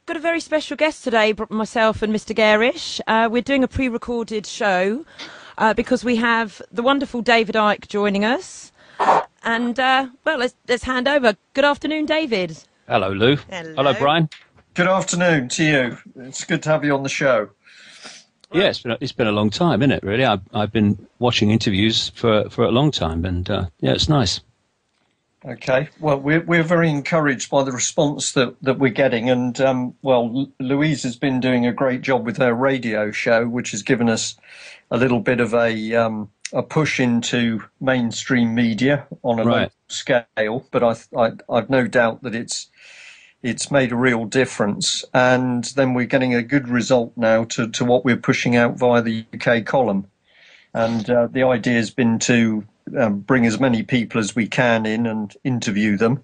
got a very special guest today, myself and Mr. Gerrish. We're doing a pre-recorded show because we have the wonderful David Icke joining us. And, well, let's hand over. Good afternoon, David. Hello, Lou. Hello. Hello, Brian. Good afternoon to you. It's good to have you on the show. Yeah, it's been a long time, isn't it, really? I've been watching interviews for a long time, and yeah, it's nice. Okay. Well, we're very encouraged by the response that we're getting, and well, Louise has been doing a great job with her radio show, which has given us a little bit of a push into mainstream media on a local scale. But I've no doubt that it's made a real difference, and then we're getting a good result now to what we're pushing out via the UK column, and the idea has been to bring as many people as we can in and interview them,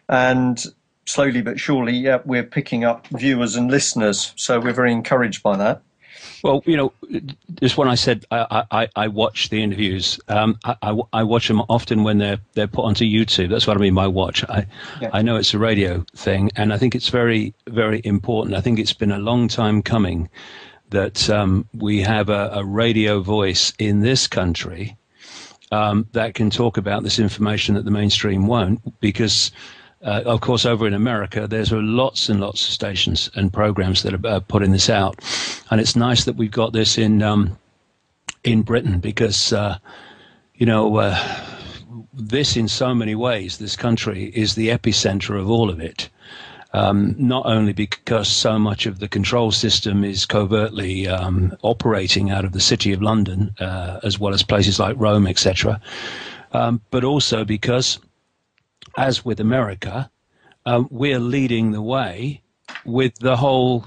and slowly but surely we're picking up viewers and listeners, so we're very encouraged by that. Well, you know, just when I said I watch the interviews, I watch them often when they're put onto YouTube. That's what I mean by watch. I know it's a radio thing, and I think it's very, very important. I think it's been a long time coming that we have a radio voice in this country that can talk about this information that the mainstream won't, because of course, over in America, there's lots and lots of stations and programs that are putting this out, and it's nice that we've got this in Britain, because you know, this in so many ways, this country is the epicenter of all of it. Not only because so much of the control system is covertly operating out of the City of London, as well as places like Rome, etc., but also because, as with America, we're leading the way with the whole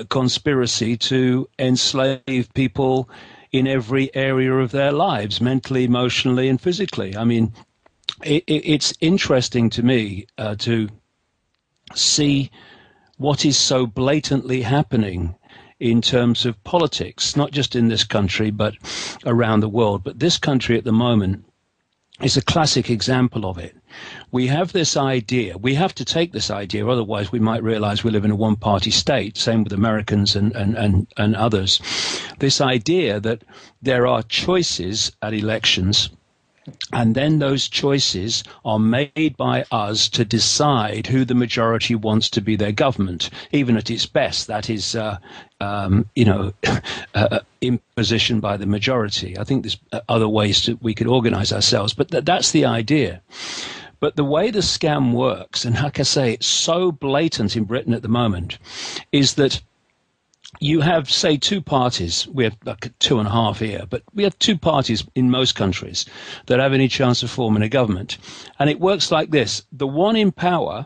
conspiracy to enslave people in every area of their lives, mentally, emotionally, and physically. I mean, it's interesting to me to see what is so blatantly happening in terms of politics, not just in this country, but around the world. But this country at the moment is a classic example of it. We have this idea. We have to take this idea, otherwise we might realize we live in a one-party state, same with Americans and others. This idea that there are choices at elections, and then those choices are made by us to decide who the majority wants to be their government, even at its best. That is, you know, imposition by the majority. I think there's other ways we could organize ourselves, but that's the idea. But the way the scam works, and like I say, it's so blatant in Britain at the moment, is that you have, say, two parties. We have like two and a half here, but we have two parties in most countries that have any chance of forming a government. And it works like this. The one in power,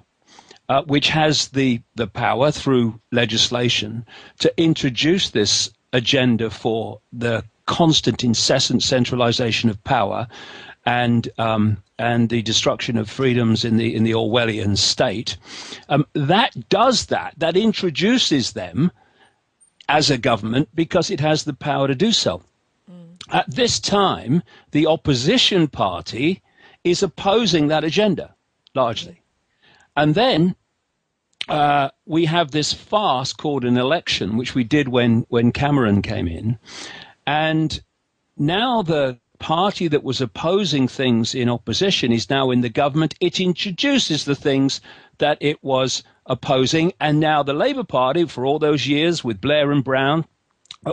which has the power through legislation to introduce this agenda for the constant, incessant centralization of power and the destruction of freedoms in the Orwellian state, that does that. That introduces them as a government because it has the power to do so. At this time, the opposition party is opposing that agenda, largely. And then we have this farce called an election, which we did when Cameron came in. And now the party that was opposing things in opposition is now in the government. It introduces the things that it was opposing, and now the Labour Party, for all those years with Blair and Brown,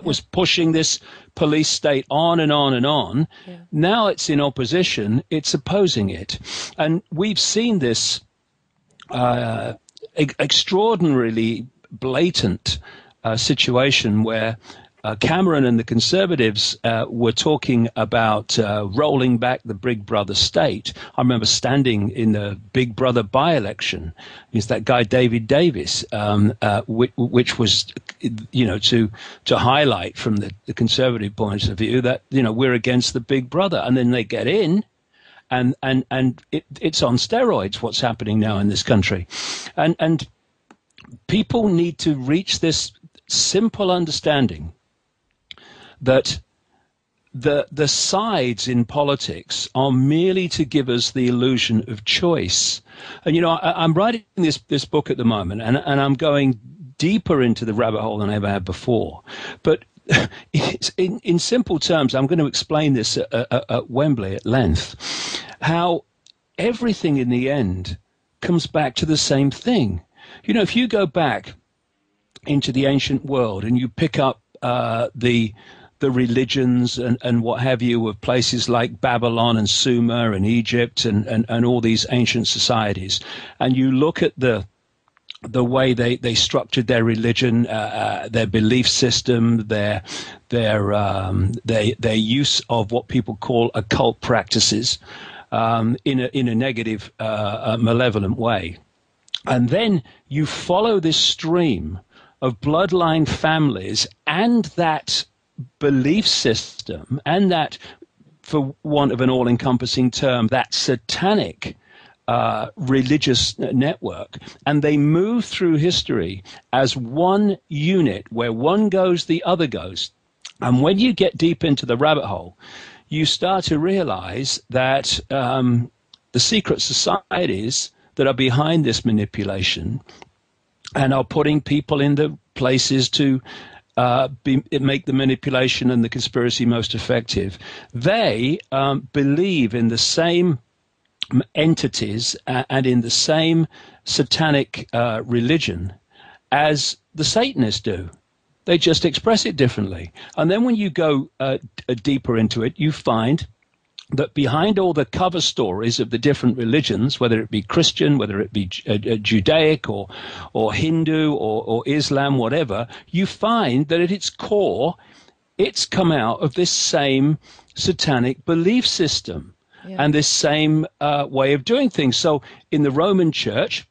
was pushing this police state on and on and on. Yeah. Now it's in opposition, it's opposing it. And we've seen this extraordinarily blatant situation where Cameron and the Conservatives were talking about rolling back the Big Brother state. I remember standing in the Big Brother by-election. It's that guy David Davis, which was, you know, to highlight from the Conservative point of view that, you know, we're against the Big Brother. And then they get in, and it's on steroids what's happening now in this country. And people need to reach this simple understanding that the sides in politics are merely to give us the illusion of choice. And, you know, I'm writing this book at the moment, and I'm going deeper into the rabbit hole than I ever had before. But it's, in simple terms, I'm going to explain this at Wembley at length, how everything in the end comes back to the same thing. You know, if you go back into the ancient world and you pick up the religions and what have you of places like Babylon and Sumer and Egypt and all these ancient societies, and you look at the way they structured their religion, their belief system, their use of what people call occult practices in a negative, malevolent way, and then you follow this stream of bloodline families and that belief system and that, for want of an all-encompassing term, that satanic religious network, and they move through history as one unit where one goes, the other goes. And when you get deep into the rabbit hole, you start to realize that the secret societies that are behind this manipulation and are putting people in the places to make the manipulation and the conspiracy most effective, they believe in the same entities and in the same satanic religion as the Satanists do. They just express it differently. And then when you go deeper into it, you find that behind all the cover stories of the different religions, whether it be Christian, whether it be Judaic or Hindu or Islam, whatever, you find that at its core, it's come out of this same satanic belief system. Yeah. And this same way of doing things. So in the Roman Church,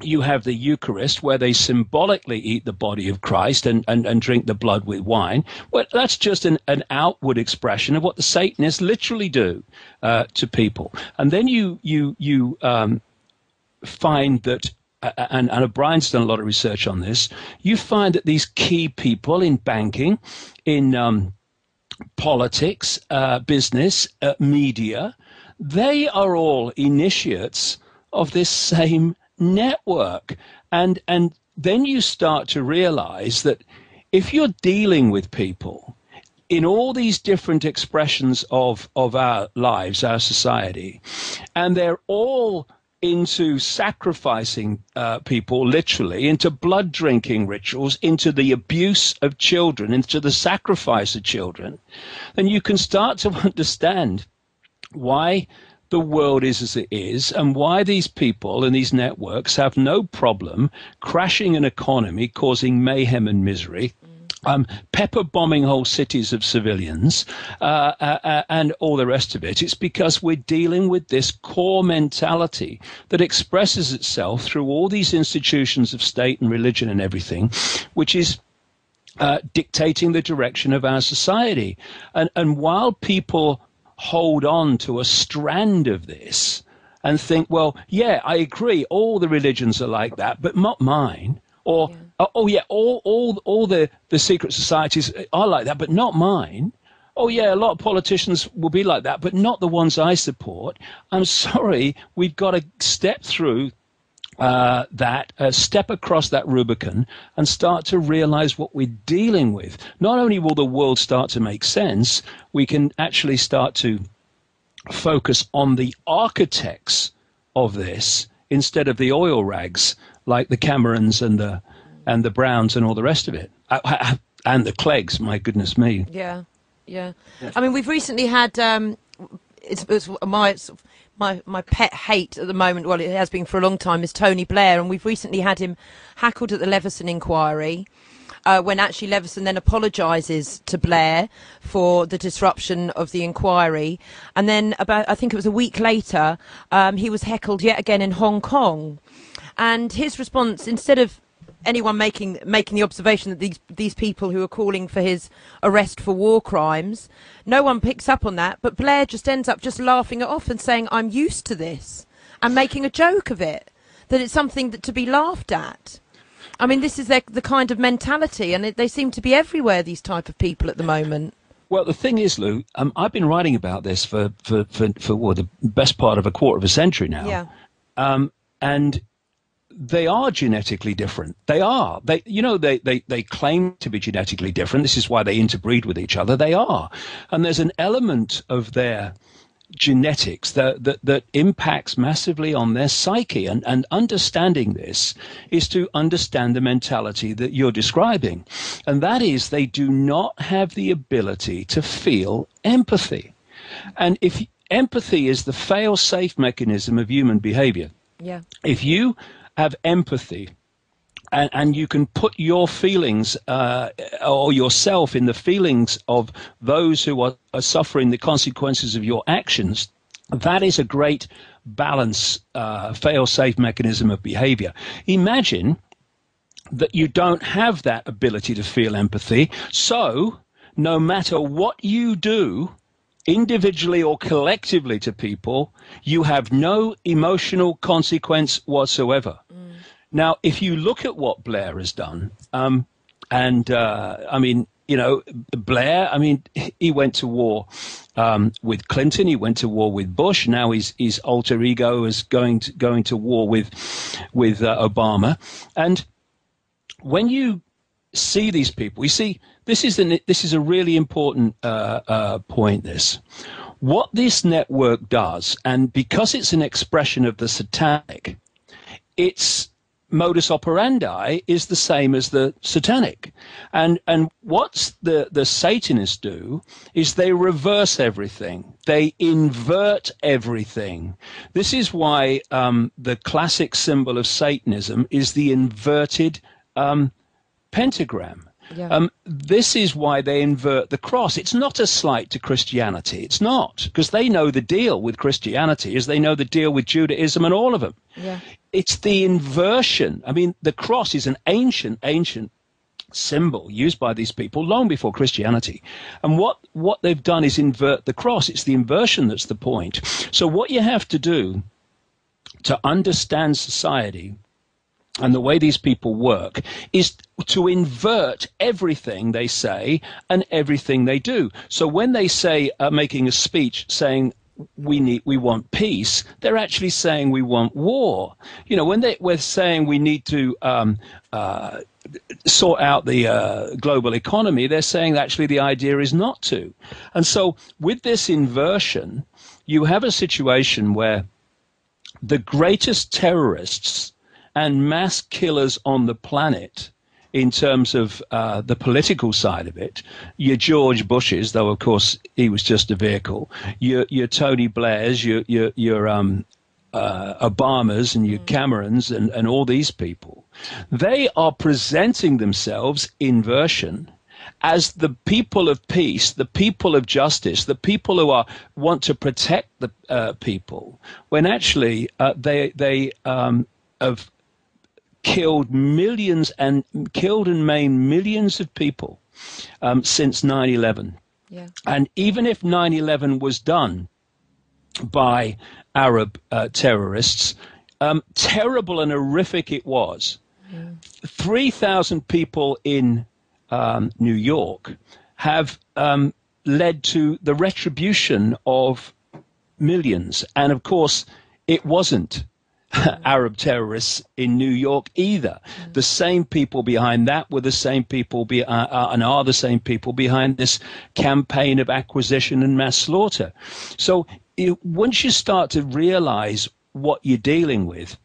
you have the Eucharist, where they symbolically eat the body of Christ and drink the blood with wine. Well, that's just an outward expression of what the Satanists literally do to people. And then you find that, and O'Brien's done a lot of research on this, you find that these key people in banking, in politics, business, media, they are all initiates of this same network. And then you start to realize that if you're dealing with people in all these different expressions of our lives, our society, and they're all into sacrificing people, literally, into blood drinking rituals, into the abuse of children, into the sacrifice of children, then you can start to understand why the world is as it is and why these people and these networks have no problem crashing an economy, causing mayhem and misery, pepper bombing whole cities of civilians, and all the rest of it. It's because we're dealing with this core mentality that expresses itself through all these institutions of state and religion and everything, which is dictating the direction of our society. And while people hold on to a strand of this and think, well, yeah, I agree, all the religions are like that, but not mine. Or, yeah. All the secret societies are like that, but not mine. Oh, yeah, a lot of politicians will be like that, but not the ones I support. I'm sorry, we've got to step through step across that Rubicon and start to realize what we're dealing with. Not only will the world start to make sense, we can actually start to focus on the architects of this instead of the oil rags like the Camerons and the Browns and all the rest of it. And the Cleggs, my goodness me. Yeah. I mean, we've recently had, it's my pet hate at the moment, well, it has been for a long time, is Tony Blair, and we've recently had him hackled at the Leveson inquiry, when actually Leveson then apologises to Blair for the disruption of the inquiry. And then I think it was a week later, he was heckled yet again in Hong Kong. And his response, instead of anyone making the observation that these people who are calling for his arrest for war crimes, no one picks up on that, but Blair just ends up just laughing it off and saying, I'm used to this, and making a joke of it, that it's something to be laughed at. I mean, this is the kind of mentality, and they seem to be everywhere, these type of people at the moment. Well, the thing is, Lou, I've been writing about this for the best part of a quarter of a century now. Yeah. And they are genetically different. They are. They claim to be genetically different. This is why they interbreed with each other. They are. And there's an element of their genetics that impacts massively on their psyche. And understanding this is to understand the mentality that you're describing. And that is, they do not have the ability to feel empathy. And if empathy is the fail-safe mechanism of human behavior, yeah. If you have empathy and you can put your feelings or yourself in the feelings of those who are suffering the consequences of your actions, that is a great balance, fail-safe mechanism of behavior. Imagine that you don't have that ability to feel empathy, so no matter what you do, individually or collectively to people, you have no emotional consequence whatsoever. Now, if you look at what Blair has done, Blair, he went to war with Clinton, he went to war with Bush, now his alter ego is going to war with Obama. And when you see these people, you see, this is a really important point, this. What this network does, and because it's an expression of the satanic, its modus operandi is the same as the satanic. And what the Satanists do is they reverse everything. They invert everything. This is why the classic symbol of Satanism is the inverted pentagram. Yeah. This is why they invert the cross. It's not a slight to Christianity. It's not, because they know the deal with Christianity is they know the deal with Judaism and all of them. Yeah. It's the inversion. I mean, the cross is an ancient symbol used by these people long before Christianity. And what they've done is invert the cross. It's the inversion that's the point. So what you have to do to understand society and the way these people work is to invert everything they say and everything they do. So when they say, making a speech saying we want peace, they're actually saying we want war. You know, when we're saying we need to sort out the global economy, they're saying actually the idea is not to. And so with this inversion, you have a situation where the greatest terrorists and mass killers on the planet, in terms of the political side of it, your George Bushes, though of course he was just a vehicle, your Tony Blairs, your Obamas and your Camerons and all these people, they are presenting themselves inversion as the people of peace, the people of justice, the people who want to protect the people, when actually they have killed and maimed millions of people since 9/11. Yeah. And even if 9/11 was done by Arab terrorists, terrible and horrific it was. 3,000 people in New York have led to the retribution of millions. And of course, it wasn't Arab terrorists in New York either. The same people behind that were the same people and are the same people behind this campaign of acquisition and mass slaughter. So once you start to realize what you're dealing with,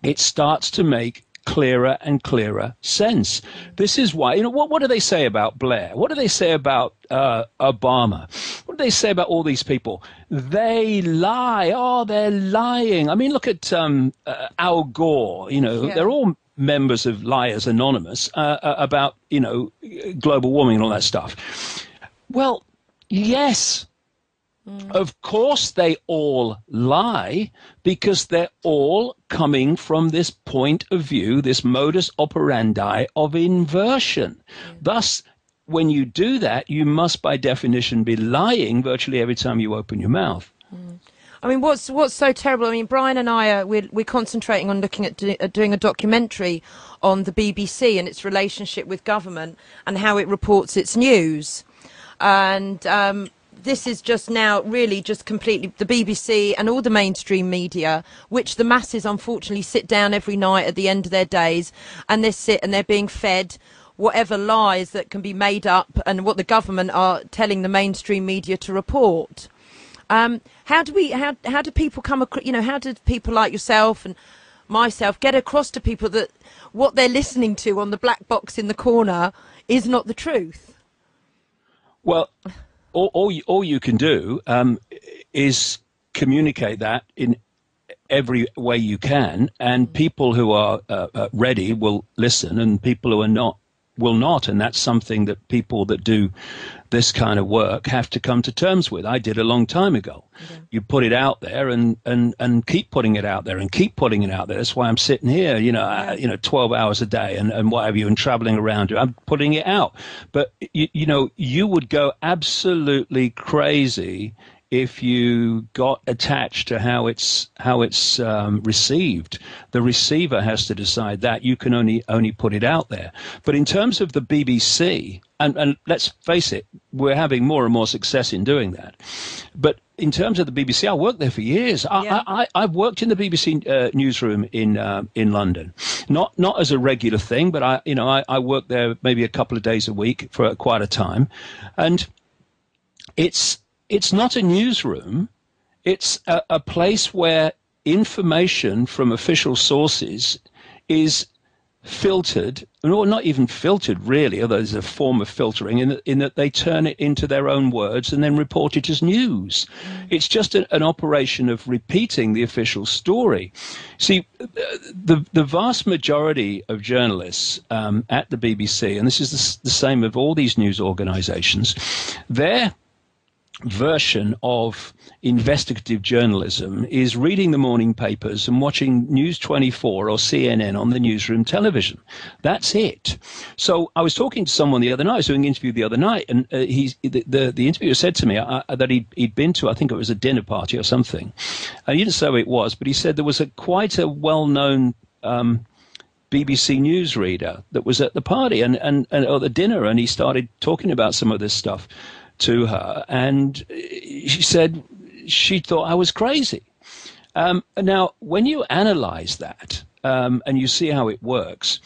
it starts to make clearer and clearer sense. This is why, what do they say about Blair? What do they say about Obama? What do they say about all these people? They lie. Oh, they're lying. I mean, look at Al Gore. Yeah. They're all members of Liars Anonymous about, global warming and all that stuff. Well, yes. Of course they all lie, because they're all coming from this point of view, this modus operandi of inversion. Thus, when you do that, you must by definition be lying virtually every time you open your mouth. I mean, what's so terrible? I mean, Brian and I we're concentrating on looking at doing a documentary on the BBC and its relationship with government and how it reports its news. And this is just now really just completely the BBC and all the mainstream media, which the masses unfortunately sit down every night at the end of their days, and they sit and they're being fed whatever lies that can be made up and what the government are telling the mainstream media to report. How do people come across, how do people like yourself and myself get across to people that what they're listening to on the black box in the corner is not the truth? Well, all you can do is communicate that in every way you can, and people who are ready will listen, and people who are not will not, and that's something that people that do this kind of work have to come to terms with. I did a long time ago. Okay. You put it out there and keep putting it out there and keep putting it out there. That's why I'm sitting here, 12 hours a day and what have you, and traveling around. I'm putting it out. But, you would go absolutely crazy if you got attached to how it's received. The receiver has to decide that. You can only put it out there. But in terms of the BBC, and let's face it, we're having more and more success in doing that. But in terms of the BBC, I worked there for years. Yeah. I've worked in the BBC newsroom in London, not as a regular thing, but I worked there maybe a couple of days a week for quite a time, and it's not a newsroom. It's a place where information from official sources is filtered, or not even filtered really, although there's a form of filtering in that they turn it into their own words and then report it as news. It's just an operation of repeating the official story. See, the vast majority of journalists at the BBC, and this is the same of all these news organizations, their version of investigative journalism is reading the morning papers and watching News 24 or CNN on the newsroom television. That's it. So I was talking to someone the other night, I was doing an interview the other night, and the interviewer said to me that he'd been to, I think it was a dinner party or something. And he didn't say who it was, but he said there was quite a well-known BBC news reader that was at the party and or the dinner, and he started talking about some of this stuff to her, and she said she thought I was crazy. Now, when you analyze that and you see how it works,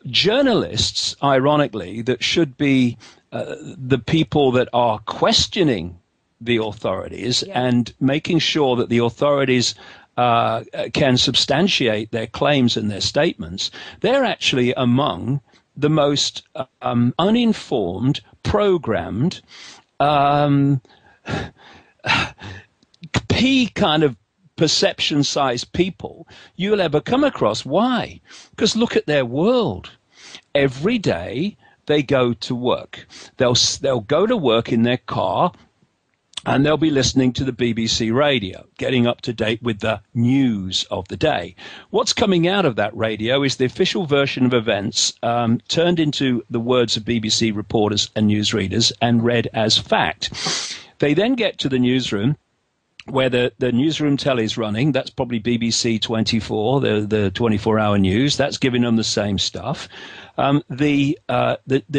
journalists, ironically, that should be the people that are questioning the authorities and making sure that the authorities can substantiate their claims and their statements, they're actually among the most uninformed, programmed, pea kind of perception-sized people you'll ever come across. Why? Because look at their world. Every day they go to work. They'll go to work in their car, and they'll be listening to the BBC radio, getting up to date with the news of the day. What's coming out of that radio is the official version of events turned into the words of BBC reporters and newsreaders and read as fact. They then get to the newsroom, where the newsroom telly is running. That's probably BBC 24, the 24-hour news. That's giving them the same stuff. The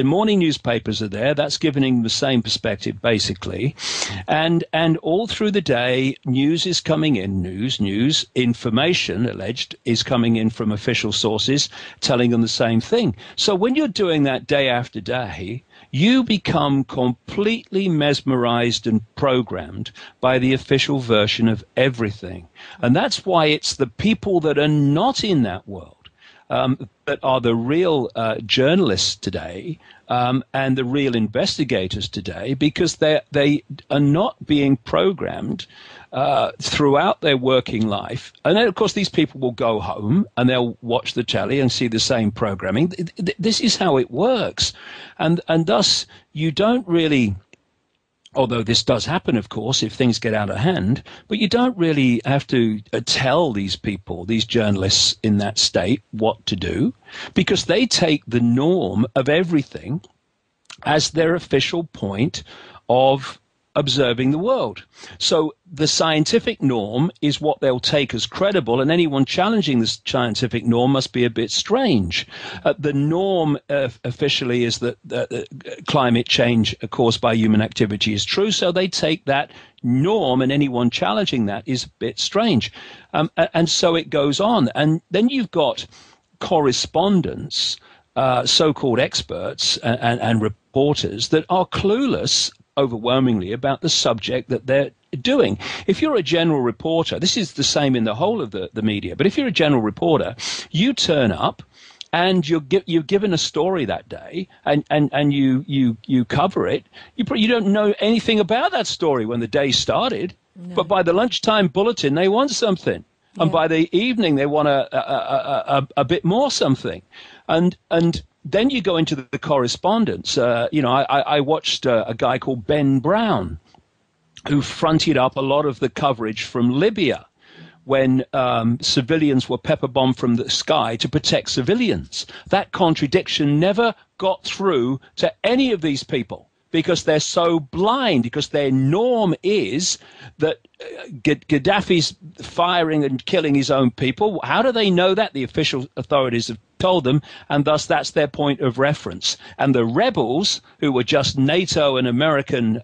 morning newspapers are there. That's giving them the same perspective, basically. And all through the day, news is coming in. News, information, alleged, is coming in from official sources telling them the same thing. So when you're doing that day after day, you become completely mesmerized and programmed by the official version of everything. And that's why it's the people that are not in that world that are the real journalists today and the real investigators today, because they are not being programmed throughout their working life. And then, of course, these people will go home and they'll watch the telly and see the same programming. This is how it works. And thus, you don't really, although this does happen, of course, if things get out of hand, but you don't really have to tell these people, these journalists in that state, what to do, because they take the norm of everything as their official point of observing the world. So the scientific norm is what they'll take as credible, and anyone challenging the scientific norm must be a bit strange. The norm officially is that climate change caused by human activity is true, so they take that norm, and anyone challenging that is a bit strange. And so it goes on. And then you've got correspondents, so-called experts and reporters that are clueless overwhelmingly about the subject that they're doing. If you're a general reporter, this is the same in the whole of the media, but if you're a general reporter, you turn up and you're given a story that day, and you cover it. You don't know anything about that story when the day started, but by the lunchtime bulletin, they want something. Yeah. And by the evening, they want a bit more something. And then you go into the correspondence. I watched a guy called Ben Brown, who fronted up a lot of the coverage from Libya when civilians were pepper bombed from the sky to protect civilians. That contradiction never got through to any of these people because they're so blind, because their norm is that Gaddafi's firing and killing his own people. How do they know that? The official authorities have told them, and thus that's their point of reference. And the rebels, who were just NATO and American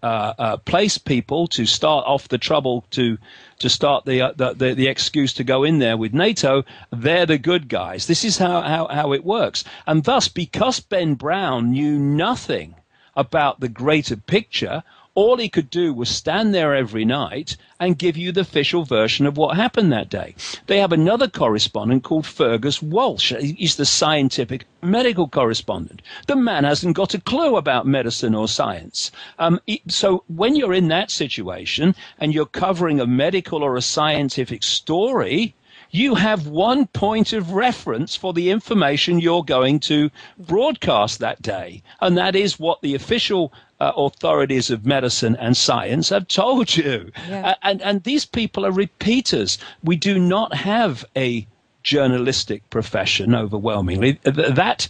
place people to start off the trouble, to start the excuse to go in there with NATO, they're the good guys. This is how it works. And thus, because Ben Brown knew nothing about the greater picture, all he could do was stand there every night and give you the official version of what happened that day. They have another correspondent called Fergus Walsh. He's the scientific medical correspondent. The man hasn't got a clue about medicine or science. So when you're in that situation and you're covering a medical or a scientific story, you have one point of reference for the information you're going to broadcast that day. And that is what the official authorities of medicine and science have told you. Yeah. And these people are repeaters. We do not have a journalistic profession overwhelmingly. That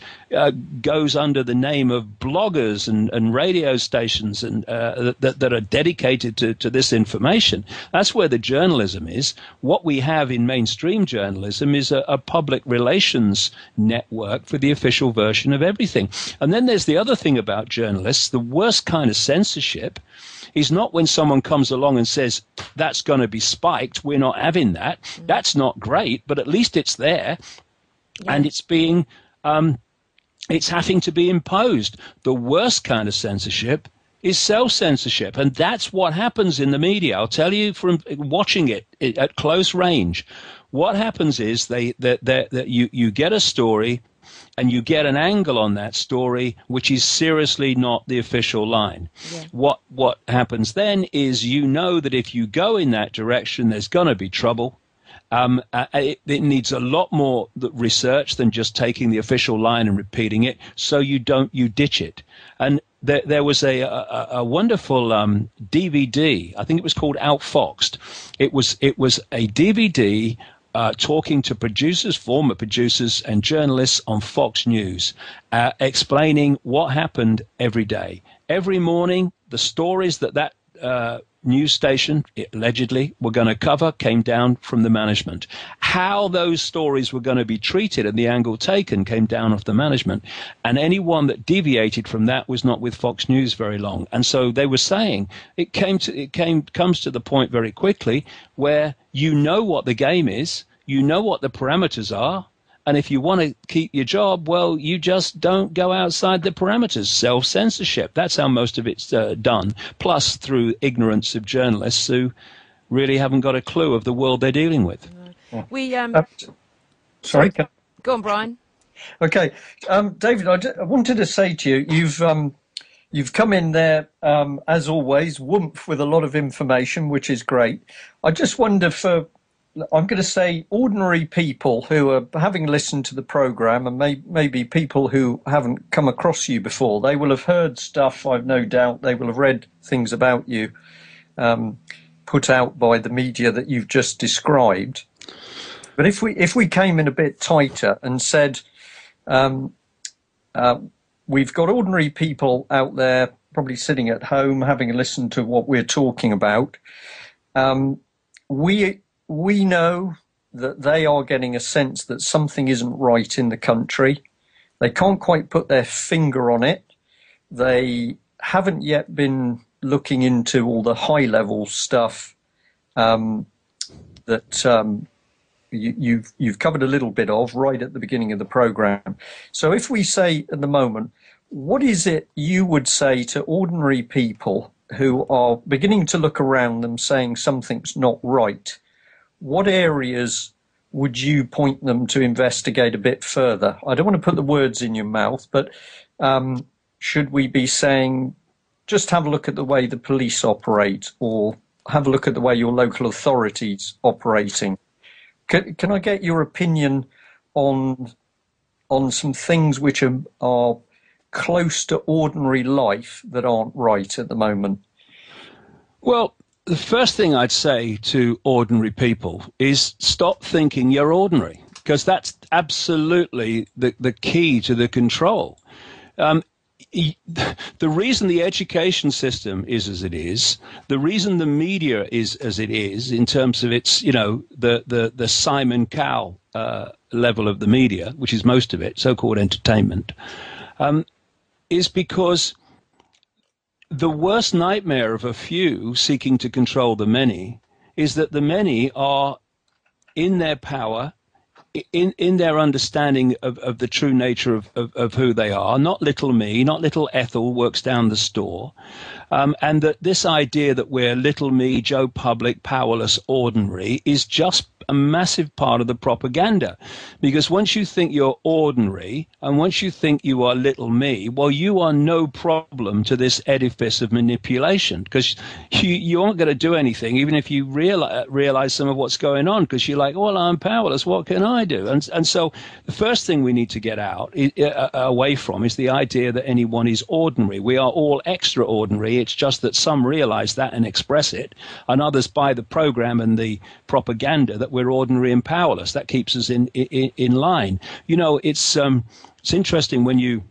goes under the name of bloggers and radio stations and that are dedicated to this information. That's where the journalism is. What we have in mainstream journalism is a public relations network for the official version of everything. And then there's the other thing about journalists. The worst kind of censorship is not when someone comes along and says, that's going to be spiked, we're not having that. That's not great, but at least it's there. Yeah. And it's being, it's having to be imposed. The worst kind of censorship is self-censorship. And that's what happens in the media. I'll tell you from watching it at close range. What happens is you get a story, and you get an angle on that story which is seriously not the official line. Yeah. What happens then is you know that if you go in that direction, there's going to be trouble. It needs a lot more research than just taking the official line and repeating it, so you ditch it. And there was a wonderful DVD. I think it was called Outfoxed. It was a DVD talking to producers, former producers, and journalists on Fox News, explaining what happened every day. Every morning, the stories that news station, allegedly, were going to cover came down from the management. How those stories were going to be treated and the angle taken came down off the management. And anyone that deviated from that was not with Fox News very long. And so they were saying it comes to the point very quickly where you know what the game is, you know what the parameters are, and if you want to keep your job, well, you just don't go outside the parameters. Self-censorship. That's how most of it's done. Plus, through ignorance of journalists who really haven't got a clue of the world they're dealing with. We sorry. Go on, Brian. Okay, David. I wanted to say to you, you've come in there as always, woomph with a lot of information, which is great. I just wonder I'm going to say ordinary people who are having listened to the programme, and maybe people who haven't come across you before, they will have heard stuff, I've no doubt, they will have read things about you put out by the media that you've just described. But if we came in a bit tighter and said, we've got ordinary people out there probably sitting at home, having listened to what we're talking about, we know that they are getting a sense that something isn't right in the country. They can't quite put their finger on it. They haven't yet been looking into all the high-level stuff that you've covered a little bit of right at the beginning of the program. So if we say at the moment, what is it you would say to ordinary people who are beginning to look around them saying something's not right? What areas would you point them to investigate a bit further? I don't want to put the words in your mouth, but should we be saying, just have a look at the way the police operate, or have a look at the way your local authorities operating? Can I get your opinion on some things which are close to ordinary life that aren't right at the moment? Well, the first thing I'd say to ordinary people is stop thinking you're ordinary, because that's absolutely the key to the control. The reason the education system is as it is, the reason the media is as it is in terms of its, the Simon Cowell level of the media, which is most of it, so-called entertainment, is because the worst nightmare of a few seeking to control the many is that the many are in their power, in their understanding of the true nature of who they are, not little me, not little Ethel works down the store, and that this idea that we're little me, Joe Public, powerless, ordinary, is just a massive part of the propaganda. Because once you think you're ordinary, and once you think you are little me, well, you are no problem to this edifice of manipulation, because you aren't going to do anything, even if you realize some of what's going on, because you're like, well, I'm powerless, what can I do? And so the first thing we need to get away from is the idea that anyone is ordinary. We are all extraordinary. It's just that some realize that and express it, and others buy the program and the propaganda that we're ordinary and powerless. That keeps us in line. It's interesting when you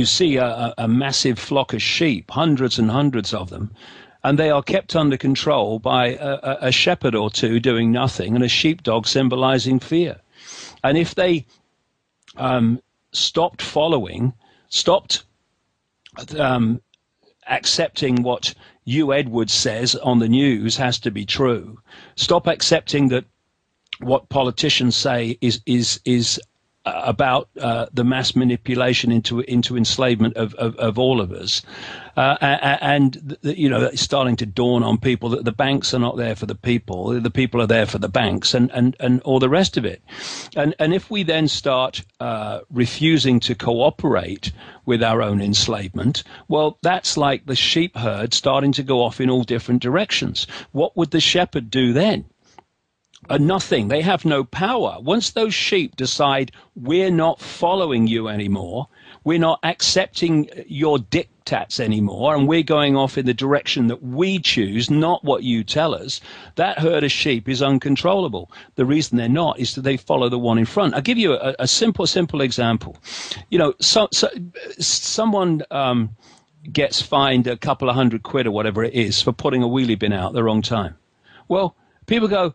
see a massive flock of sheep, hundreds and hundreds of them, and they are kept under control by a shepherd or two doing nothing and a sheepdog symbolizing fear. And if they stopped accepting what Hugh Edwards says on the news has to be true, stop accepting that what politicians say is about the mass manipulation into enslavement of all of us, and it's starting to dawn on people that the banks are not there for the people are there for the banks, and all the rest of it, and if we then start refusing to cooperate with our own enslavement, well, that's like the sheep herd starting to go off in all different directions. What would the shepherd do then? Nothing. They have no power. Once those sheep decide we're not following you anymore, we're not accepting your diktats anymore, and we're going off in the direction that we choose, not what you tell us, that herd of sheep is uncontrollable. The reason they're not is that they follow the one in front. I'll give you a simple example. Someone gets fined a couple of £100 or whatever it is for putting a wheelie bin out at the wrong time. Well, people go,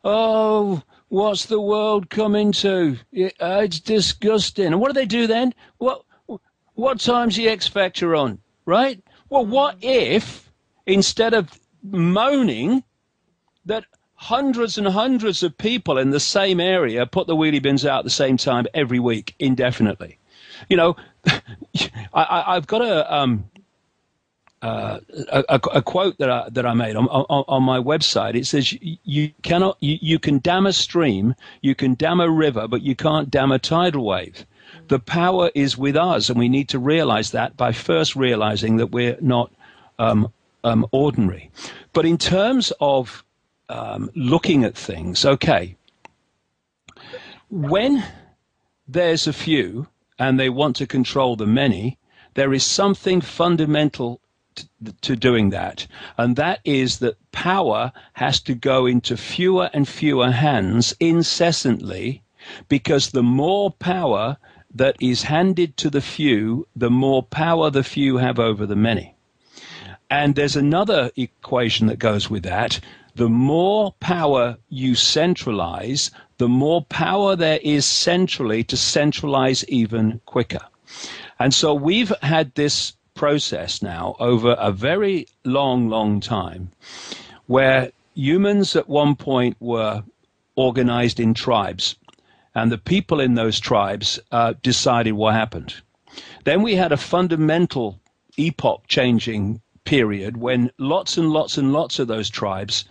oh, what's the world coming to? It's disgusting. And what do they do then? What time's the X Factor on, right? Well, what if, instead of moaning that hundreds and hundreds of people in the same area put the wheelie bins out at the same time every week indefinitely? I've got a quote that I made on my website. It says you can dam a stream, you can dam a river, but you can't dam a tidal wave. The power is with us, and we need to realize that by first realizing that we're not ordinary. But in terms of looking at things, okay, when there's a few and they want to control the many, there is something fundamental to doing that, and that is that power has to go into fewer and fewer hands incessantly, because the more power that is handed to the few, the more power the few have over the many. And there's another equation that goes with that. The more power you centralize, the more power there is centrally to centralize even quicker. And so we've had this process now over a very long time where humans at one point were organized in tribes, and the people in those tribes decided what happened. Then we had a fundamental epoch-changing period when lots and lots of those tribes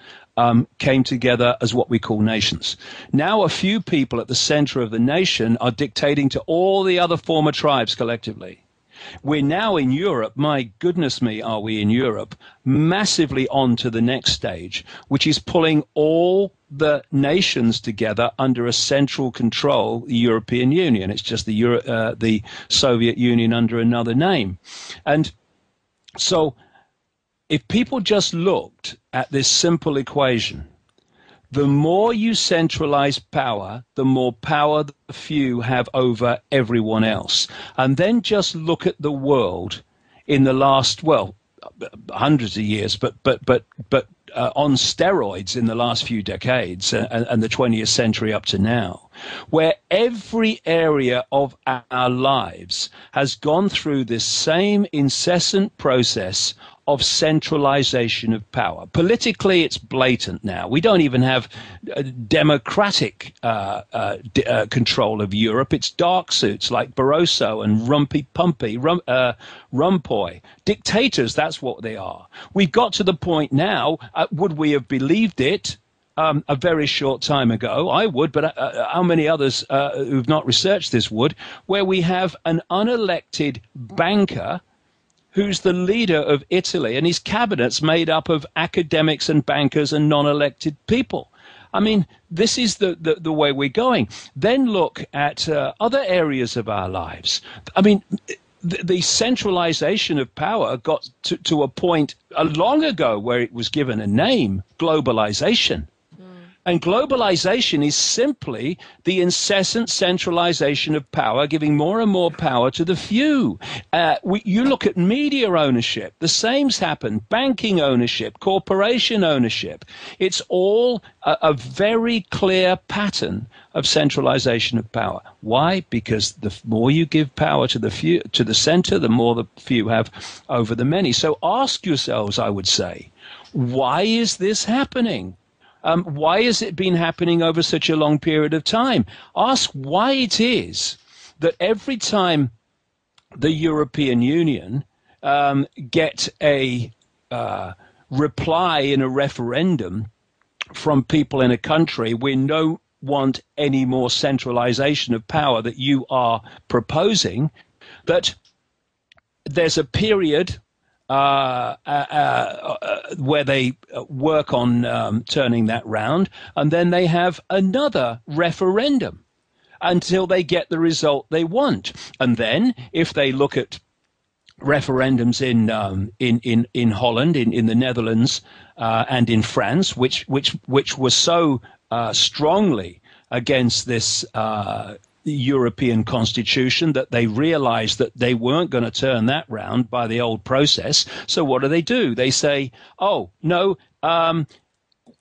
came together as what we call nations. Now a few people at the center of the nation are dictating to all the other former tribes collectively. We're now in Europe, my goodness me, are we in Europe, massively on to the next stage, which is pulling all the nations together under a central control, the European Union. It's just the Soviet Union under another name. And so if people just looked at this simple equation, the more you centralize power, the more power the few have over everyone else. And then just look at the world in the last, well, hundreds of years, but on steroids in the last few decades and the 20th century up to now, where every area of our lives has gone through this same incessant process of centralization of power. Politically, it's blatant now. We don't even have democratic control of Europe. It's dark suits like Barroso and Rumpoy. Dictators, that's what they are. We've got to the point now, would we have believed it a very short time ago? I would, but how many others who've not researched this would, where we have an unelected banker who's the leader of Italy, and his cabinet's made up of academics and bankers and non-elected people. I mean, this is the way we're going. Then look at other areas of our lives. I mean, the centralization of power got to a point long ago where it was given a name, globalization. And globalization is simply the incessant centralization of power, giving more and more power to the few. You look at media ownership, the same's happened, banking ownership, corporation ownership. It's all a very clear pattern of centralization of power. Why? Because the more you give power to the few, to the center, the more the few have over the many. So ask yourselves, I would say, why is this happening? Why has it been happening over such a long period of time? Ask why it is that every time the European Union get a reply in a referendum from people in a country, we don't want any more centralization of power that you are proposing, that there's a period where they work on turning that round, and then they have another referendum until they get the result they want. And then, if they look at referendums in Holland, in the Netherlands, and in France, which were so strongly against this European constitution that they realized that they weren't going to turn that round by the old process. So what do? They say, oh, no,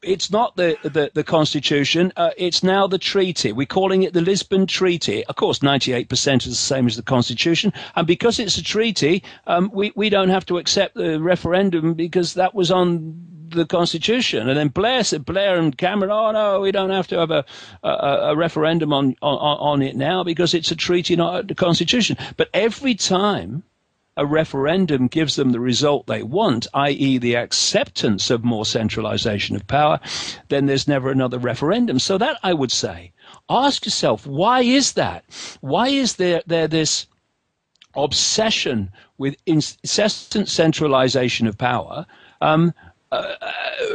it's not the constitution, it's now the treaty. We're calling it the Lisbon Treaty. Of course, 98% is the same as the constitution. And because it's a treaty, we don't have to accept the referendum because that was on the constitution. And then Blair and Cameron, oh no, we don't have to have a referendum on it now because it's a treaty, not the constitution. But every time a referendum gives them the result they want, i.e. the acceptance of more centralization of power, then there's never another referendum. So that, I would say, ask yourself, why is that? Why is there this obsession with incessant centralization of power,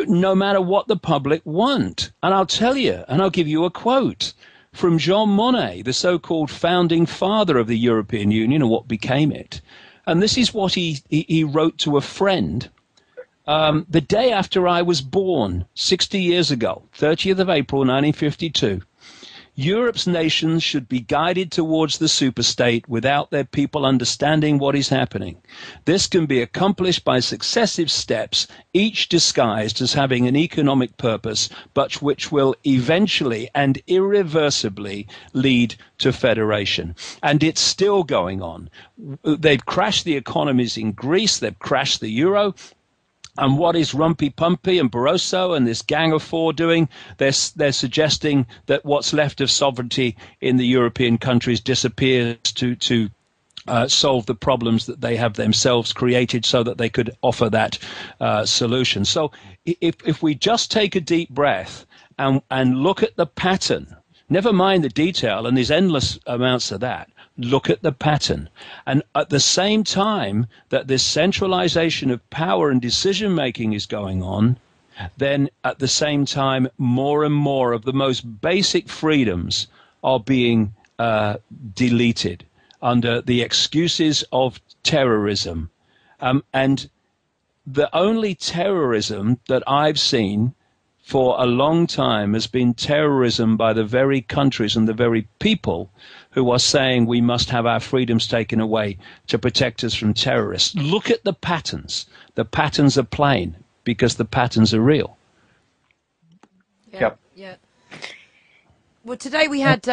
no matter what the public want? And I'll tell you, and I'll give you a quote from Jean Monnet, the so-called founding father of the European Union and what became it. And this is what he wrote to a friend the day after I was born, 60 years ago, 30th of April, 1952. Europe's nations should be guided towards the superstate without their people understanding what is happening. This can be accomplished by successive steps, each disguised as having an economic purpose, but which will eventually and irreversibly lead to federation. And it's still going on. They've crashed the economies in Greece, they've crashed the euro. And what is Rumpy Pumpy and Barroso and this Gang of Four doing? They're suggesting that what's left of sovereignty in the European countries disappears to solve the problems that they have themselves created so that they could offer that solution. So if we just take a deep breath and look at the pattern, never mind the detail, and there's endless amounts of that, look at the pattern. And at the same time that this centralization of power and decision making is going on, then at the same time, more and more of the most basic freedoms are being deleted under the excuses of terrorism. And the only terrorism that I've seen for a long time has been terrorism by the very countries and the very people who are saying we must have our freedoms taken away to protect us from terrorists. Look at the patterns. The patterns are plain because the patterns are real. Yeah. Well, today we had,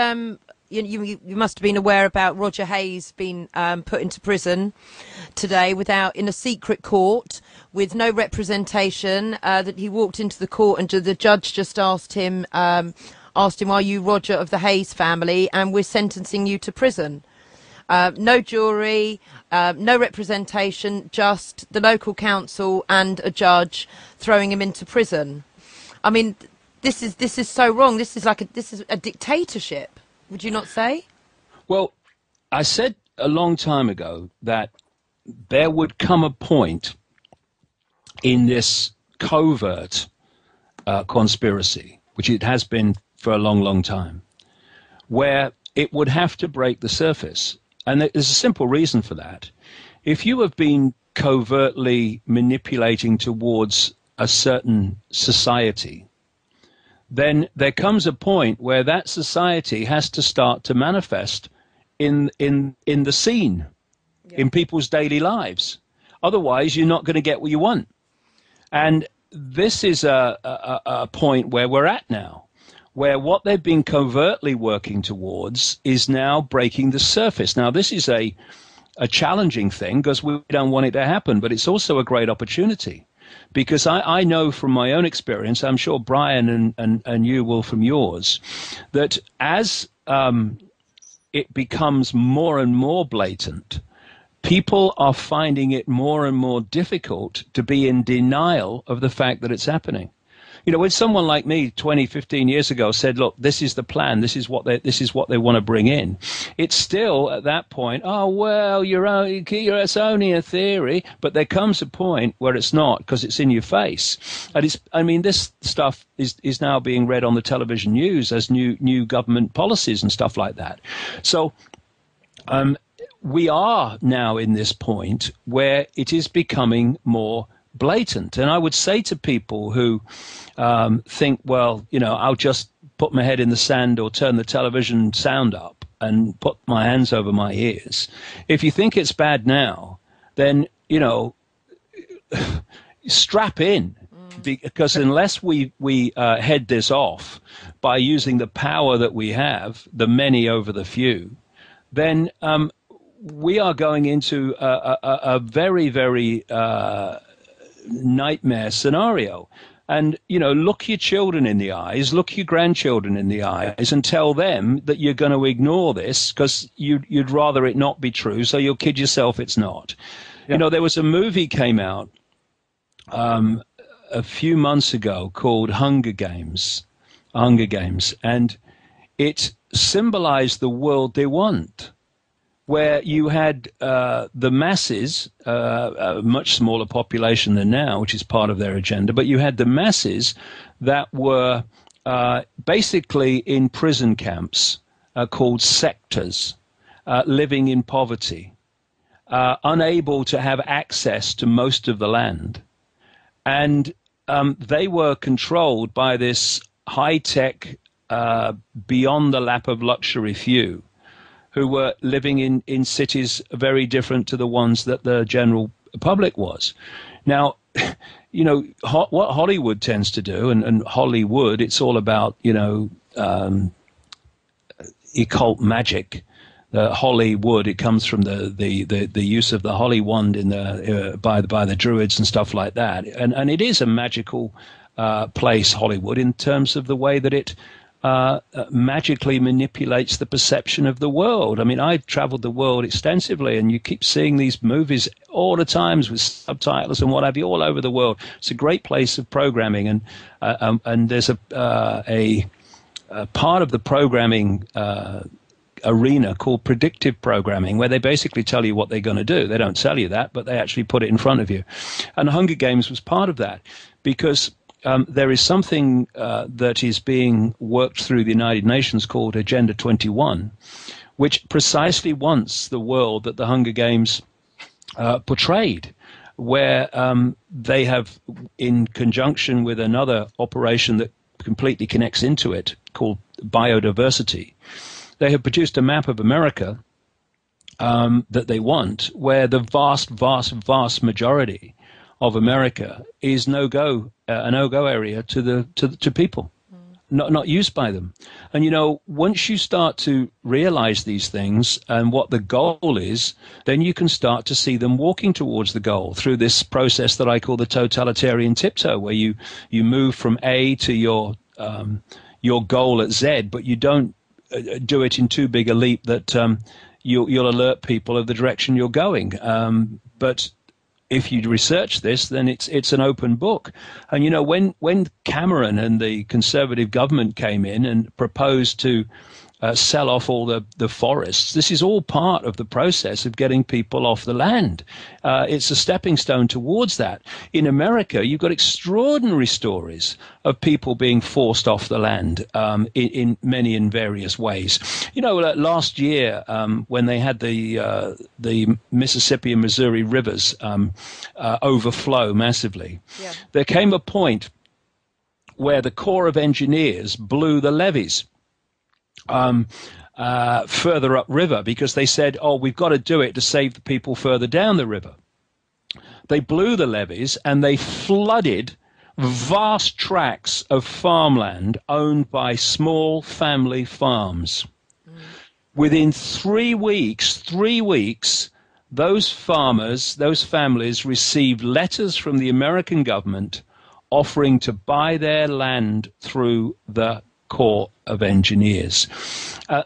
you must have been aware about Roger Hayes being put into prison today in a secret court with no representation, that he walked into the court and the judge just asked him, are you Roger of the Hayes family, and we're sentencing you to prison. No jury, no representation, just the local council and a judge throwing him into prison. I mean, this is so wrong. This is a dictatorship. Would you not say? Well, I said a long time ago that there would come a point in this covert conspiracy, which it has been for a long, long time, where it would have to break the surface. And there's a simple reason for that. If you have been covertly manipulating towards a certain society, then there comes a point where that society has to start to manifest in the scene, in people's daily lives. Otherwise, you're not going to get what you want. And this is a point where we're at now, where what they've been covertly working towards is now breaking the surface. Now, this is a challenging thing because we don't want it to happen, but it's also a great opportunity. Because I know from my own experience, I'm sure Brian and you will from yours, that as it becomes more and more blatant, people are finding it more and more difficult to be in denial of the fact that it's happening. You know, when someone like me 20, 15 years ago said, look, this is the plan, this is what they want to bring in, it's still at that point, oh, well, it's only a theory, but there comes a point where it's not because it's in your face. And this stuff is now being read on the television news as new government policies and stuff like that. So we are now in this point where it is becoming more blatant. And I would say to people who think, well, I'll just put my head in the sand or turn the television sound up and put my hands over my ears. If you think it's bad now, then, strap in. Because unless we head this off by using the power that we have, the many over the few, then we are going into a very, very nightmare scenario. And, look your children in the eyes, look your grandchildren in the eyes and tell them that you're going to ignore this because you'd rather it not be true, so you'll kid yourself it's not. Yeah. There was a movie came out a few months ago called Hunger Games, and it symbolized the world they want, where you had the masses, a much smaller population than now, which is part of their agenda, but you had the masses that were basically in prison camps called sectors, living in poverty, unable to have access to most of the land. And they were controlled by this high-tech beyond the lap of luxury few who were living in cities very different to the ones that the general public was. Now, you know, what Hollywood tends to do, and Hollywood, it's all about, you know, occult magic. Hollywood, it comes from the use of the holy wand in the by the Druids and stuff like that, and it is a magical place, Hollywood, in terms of the way that it magically manipulates the perception of the world. I mean, I've traveled the world extensively, and you keep seeing these movies all the times with subtitles and what have you all over the world. It's a great place of programming, and there's a part of the programming arena called predictive programming, where they basically tell you what they're going to do. They don't tell you that, but they actually put it in front of you. And the Hunger Games was part of that, because there is something that is being worked through the United Nations called Agenda 21, which precisely wants the world that the Hunger Games portrayed, where they have, in conjunction with another operation that completely connects into it called biodiversity, they have produced a map of America that they want, where the vast majority of America is a no-go area to people, not used by them. And, you know, once you start to realize these things and what the goal is, then you can start to see them walking towards the goal through this process that I call the totalitarian tiptoe, where you move from A to your goal at Z, but you don't do it in too big a leap that you'll alert people of the direction you're going. But if you research this, then it's an open book. And, you know, when Cameron and the Conservative government came in and proposed to sell off all the forests, this is all part of the process of getting people off the land. It's a stepping stone towards that. In America, you've got extraordinary stories of people being forced off the land in many and various ways. You know, last year when they had the Mississippi and Missouri rivers overflow massively, there came a point where the Corps of Engineers blew the levees further upriver, because they said, oh, we've got to do it to save the people further down the river. They blew the levees and they flooded vast tracts of farmland owned by small family farms. Within 3 weeks, those farmers, those families received letters from the American government offering to buy their land through the Corps of Engineers.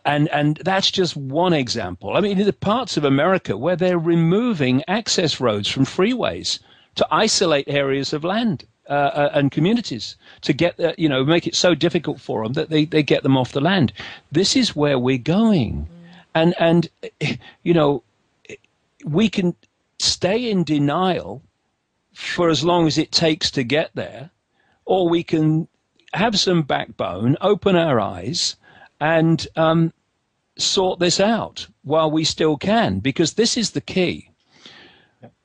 And that's just one example. I mean, in the parts of America where they're removing access roads from freeways to isolate areas of land and communities to get, make it so difficult for them that they get them off the land. This is where we're going. And you know, we can stay in denial for as long as it takes to get there, or we can have some backbone, open our eyes, and sort this out while we still can, because this is the key.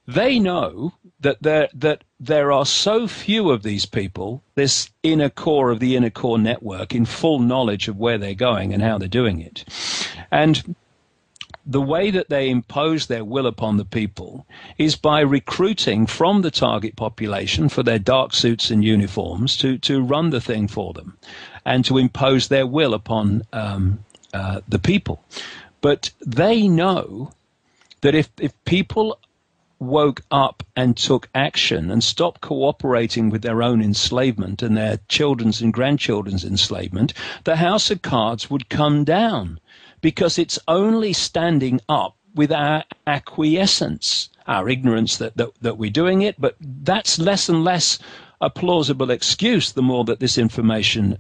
They know that there are so few of these people, this inner core of the inner core network, in full knowledge of where they're going and how they're doing it. And the way that they impose their will upon the people is by recruiting from the target population for their dark suits and uniforms to run the thing for them and to impose their will upon the people. But they know that if people woke up and took action and stopped cooperating with their own enslavement and their children's and grandchildren's enslavement, the house of cards would come down. Because it's only standing up with our acquiescence, our ignorance that we're doing it, but that's less and less a plausible excuse the more that this information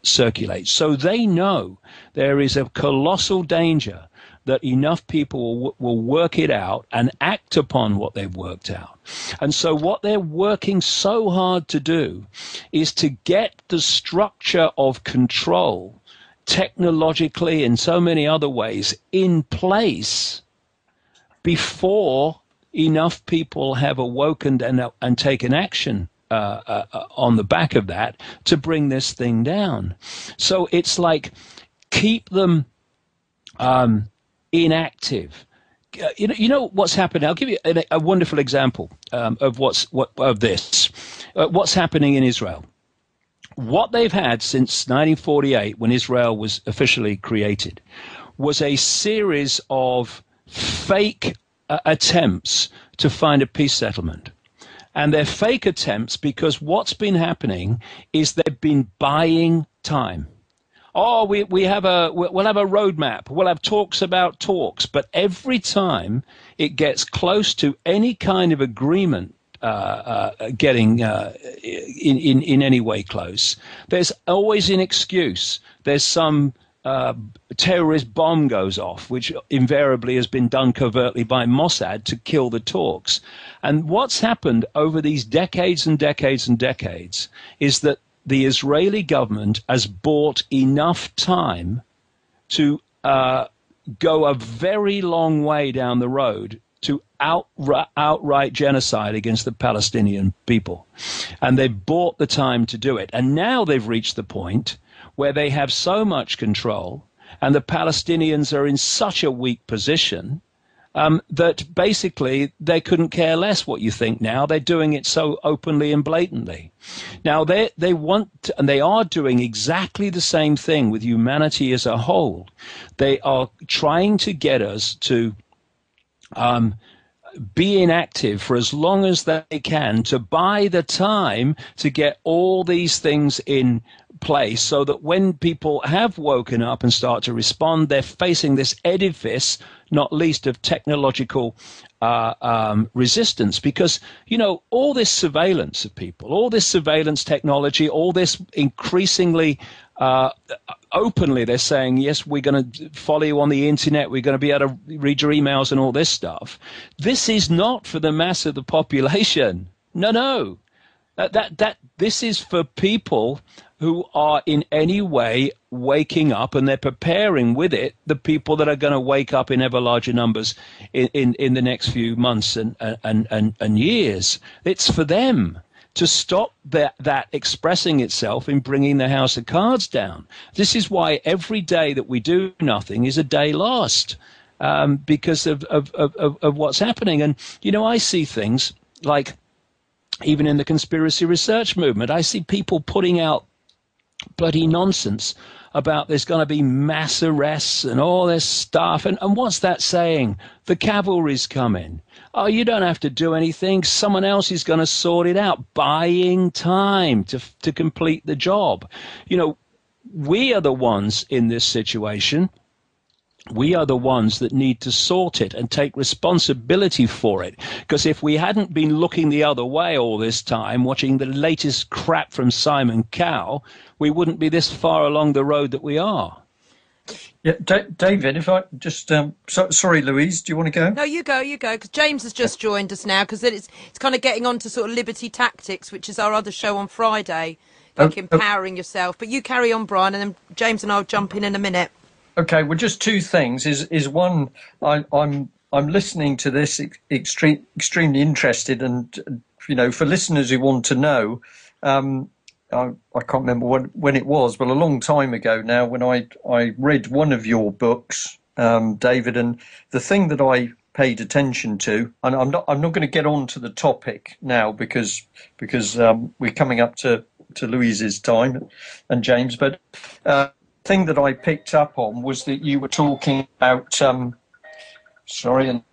circulates. So they know there is a colossal danger that enough people will work it out and act upon what they've worked out. And so what they're working so hard to do is to get the structure of control technologically in so many other ways in place before enough people have awoken and taken action on the back of that to bring this thing down. So it's like keep them inactive. You know what's happening. I'll give you a wonderful example of this. What's happening in Israel. What they've had since 1948, when Israel was officially created, was a series of fake attempts to find a peace settlement. And they're fake attempts because what's been happening is they've been buying time. Oh, we'll have a roadmap. We'll have talks about talks. But every time it gets close to any kind of agreement getting in any way close, there's always an excuse. There's some terrorist bomb goes off, which invariably has been done covertly by Mossad to kill the talks. And what's happened over these decades and decades and decades is that the Israeli government has bought enough time to go a very long way down the road to outright genocide against the Palestinian people. And they've bought the time to do it. And now they've reached the point where they have so much control and the Palestinians are in such a weak position that basically they couldn't care less what you think now. They're doing it so openly and blatantly. Now, they want to, and they are doing exactly the same thing with humanity as a whole. They are trying to get us to be inactive for as long as they can to buy the time to get all these things in place so that when people have woken up and start to respond, they're facing this edifice, not least of technological resistance. Because, you know, all this surveillance of people, all this surveillance technology, all this increasingly openly they're saying, yes, we're going to follow you on the internet, we're going to be able to read your emails and all this stuff. This is not for the mass of the population. No. This is for people who are in any way waking up, and they're preparing with it the people that are going to wake up in ever larger numbers in the next few months and years. It's for them to stop that expressing itself in bringing the house of cards down. This is why every day that we do nothing is a day lost because of what's happening. And, you know, I see things like, even in the conspiracy research movement, I see people putting out bloody nonsense about there's going to be mass arrests and all this stuff. And what's that saying? The cavalry's coming. Oh, you don't have to do anything. Someone else is going to sort it out. Buying time to complete the job. You know, we are the ones in this situation. We are the ones that need to sort it and take responsibility for it. Because if we hadn't been looking the other way all this time, watching the latest crap from Simon Cowell, we wouldn't be this far along the road that we are. Yeah, David, if I just... sorry, Louise, do you want to go? No, you go, because James has just joined us now, because it's kind of getting on to sort of Liberty Tactics, which is our other show on Friday, like empowering yourself. But you carry on, Brian, and then James and I will jump in a minute. Okay, well, just two things. Is one, I'm listening to this extremely interested, and you know, for listeners who want to know, I can't remember when it was, but a long time ago now, when I read one of your books, David, and the thing that I paid attention to, and I'm not going to get on to the topic now because we're coming up to Louise's time and James, but. Thing that I picked up on was that you were talking about sorry, and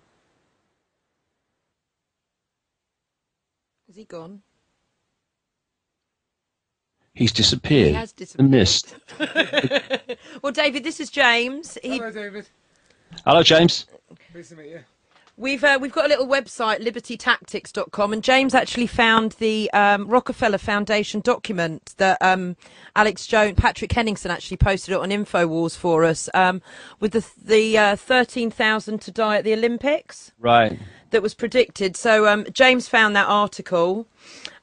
has he gone? He's disappeared. He has disappeared. The mist. Well, David, this is James. Hello, David. Hello, James. Nice to meet you. We've got a little website, libertytactics.com, and James actually found the Rockefeller Foundation document that Patrick Henningsen actually posted it on InfoWars for us, with the 13,000 to die at the Olympics. Right. That was predicted. So James found that article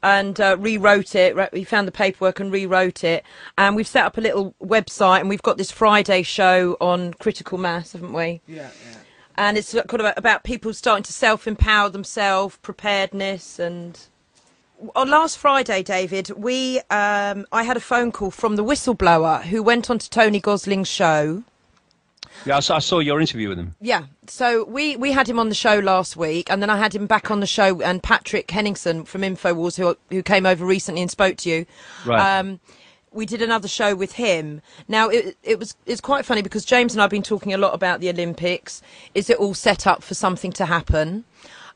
and rewrote it. He found the paperwork and rewrote it. And we've set up a little website, and we've got this Friday show on critical mass, haven't we? Yeah. And it's kind of about people starting to self-empower themselves, preparedness, and... on last Friday, David, I had a phone call from the whistleblower who went on to Tony Gosling's show. Yeah, I saw your interview with him. Yeah, so we had him on the show last week, and then I had him back on the show, and Patrick Henningsen from InfoWars, who came over recently and spoke to you. Right. We did another show with him. Now, it's quite funny because James and I have been talking a lot about the Olympics. Is it all set up for something to happen?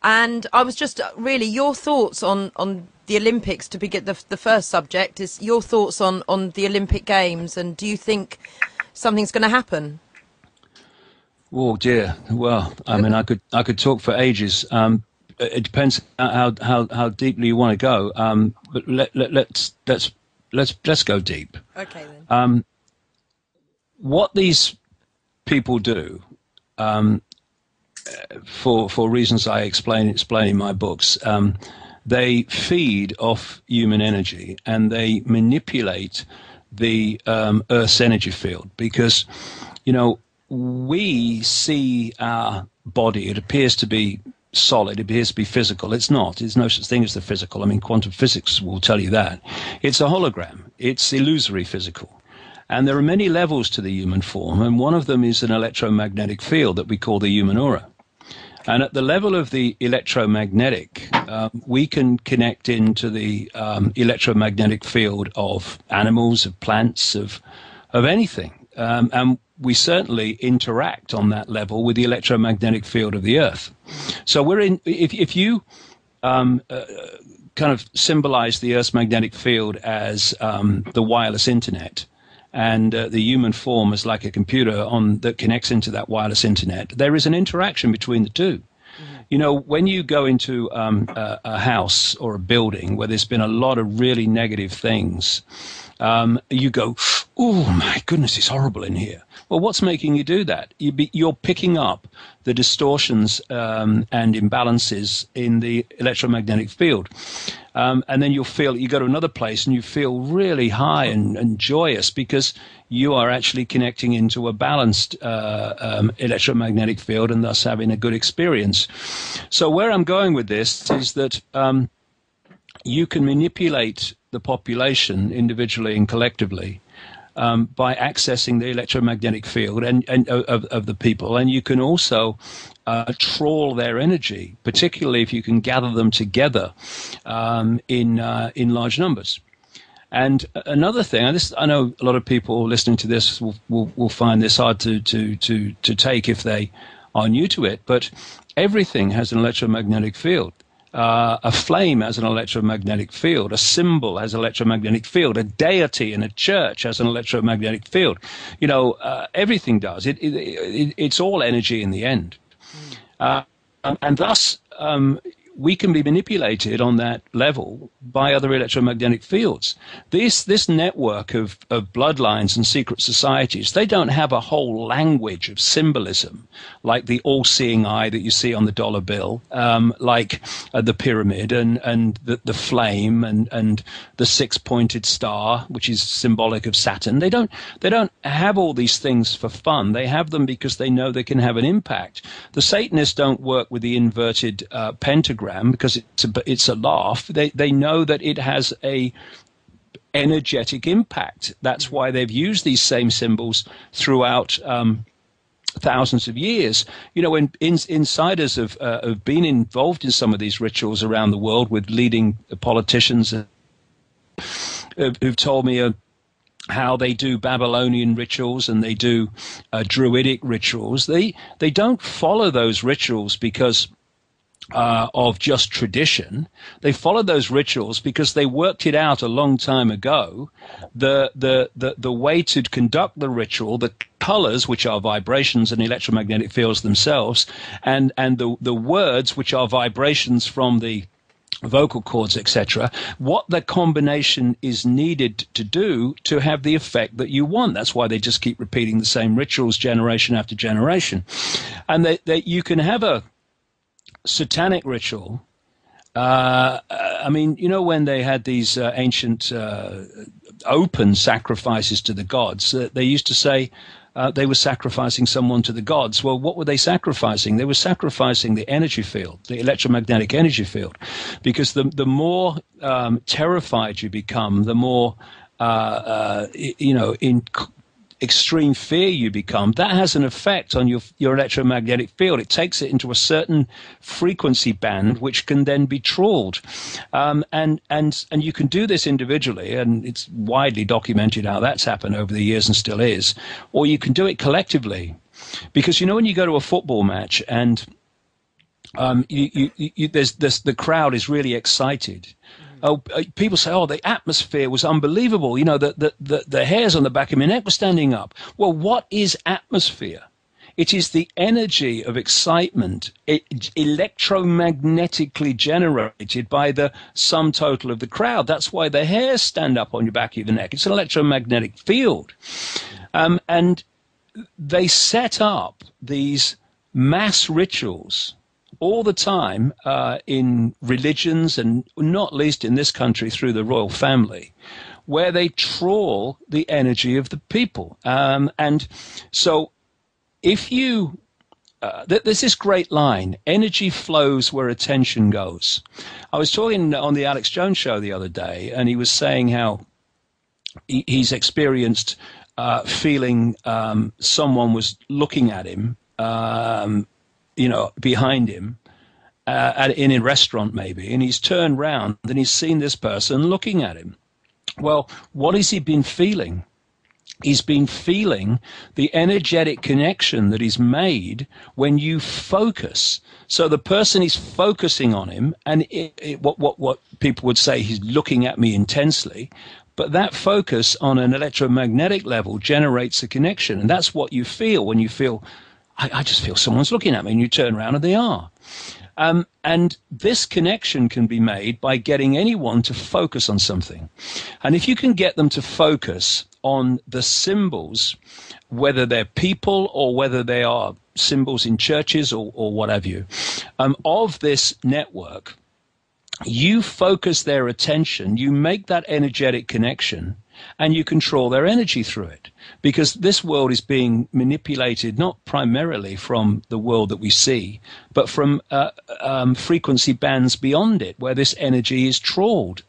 And I was just really, your thoughts on the Olympics, to begin, the first subject is your thoughts on the Olympic Games, and do you think something's going to happen? Oh dear. Well, I mean, I could talk for ages. It depends how deeply you want to go. But let's go deep. Okay then. What these people do, for reasons I explain in my books, they feed off human energy and they manipulate the Earth's energy field because, we see our body. It appears to be solid. It appears to be physical. It's not. There's no such thing as the physical. I mean, quantum physics will tell you that. It's a hologram. It's illusory physical. And there are many levels to the human form, and one of them is an electromagnetic field that we call the human aura. And at the level of the electromagnetic, we can connect into the electromagnetic field of animals, of plants, of anything. And we certainly interact on that level with the electromagnetic field of the Earth. So we're in. If you kind of symbolize the Earth's magnetic field as the wireless internet, and the human form is like a computer that connects into that wireless internet, there is an interaction between the two. When you go into a house or a building where there's been a lot of really negative things, you go, oh my goodness, it's horrible in here. Well, what's making you do that? You're picking up the distortions and imbalances in the electromagnetic field. And then you go to another place and you feel really high and joyous because you are actually connecting into a balanced electromagnetic field and thus having a good experience. So where I'm going with this is that you can manipulate the population individually and collectively by accessing the electromagnetic field and of the people, and you can also trawl their energy, particularly if you can gather them together in large numbers. And another thing, and I know a lot of people listening to this will find this hard to take if they are new to it, but everything has an electromagnetic field. A flame has an electromagnetic field. A symbol has an electromagnetic field. A deity in a church has an electromagnetic field. Everything does. It's all energy in the end. And thus, we can be manipulated on that level by other electromagnetic fields. This network of bloodlines and secret societies, they don't have a whole language of symbolism like the all-seeing eye that you see on the dollar bill, like the pyramid and the flame and the six-pointed star, which is symbolic of Saturn. They don't have all these things for fun. They have them because they know they can have an impact. The Satanists don't work with the inverted pentagram because it's a laugh. They know that it has a energetic impact. That's why they've used these same symbols throughout thousands of years. When insiders have been involved in some of these rituals around the world with leading politicians who've told me how they do Babylonian rituals and they do Druidic rituals. They don't follow those rituals because of just tradition. They followed those rituals because they worked it out a long time ago. The way to conduct the ritual, the colors, which are vibrations and electromagnetic fields themselves, and the words, which are vibrations from the vocal cords, etc., what the combination is needed to do to have the effect that you want. That's why they just keep repeating the same rituals generation after generation. And you can have a satanic ritual. When they had these ancient open sacrifices to the gods, they used to say, they were sacrificing someone to the gods. Well, what were they sacrificing? They were sacrificing the energy field, the electromagnetic energy field, because the more terrified you become, the more in extreme fear you become, that has an effect on your electromagnetic field. It takes it into a certain frequency band, which can then be trawled. And you can do this individually, and it's widely documented how that's happened over the years and still is, or you can do it collectively. Because, when you go to a football match and the crowd is really excited, people say, the atmosphere was unbelievable. The hairs on the back of my neck were standing up. Well, what is atmosphere? It is the energy of excitement electromagnetically generated by the sum total of the crowd. That's why the hairs stand up on your back of your neck. It's an electromagnetic field. And they set up these mass rituals all the time in religions, and not least in this country through the royal family, where they trawl the energy of the people. And so if you, there's this great line, energy flows where attention goes. I was talking on the Alex Jones show the other day, and he was saying how he's experienced feeling someone was looking at him, behind him, in a restaurant maybe, and he's turned round and he's seen this person looking at him. Well, what has he been feeling? He's been feeling the energetic connection that is made when you focus. So the person is focusing on him, and what people would say, he's looking at me intensely. But that focus on an electromagnetic level generates a connection, and that's what you feel when you feel, I just feel someone's looking at me, and you turn around and they are. And this connection can be made by getting anyone to focus on something. And if you can get them to focus on the symbols, whether they're people or whether they are symbols in churches or what have you, of this network, you focus their attention, you make that energetic connection, and you control their energy through it. Because this world is being manipulated not primarily from the world that we see, but from frequency bands beyond it, where this energy is trawled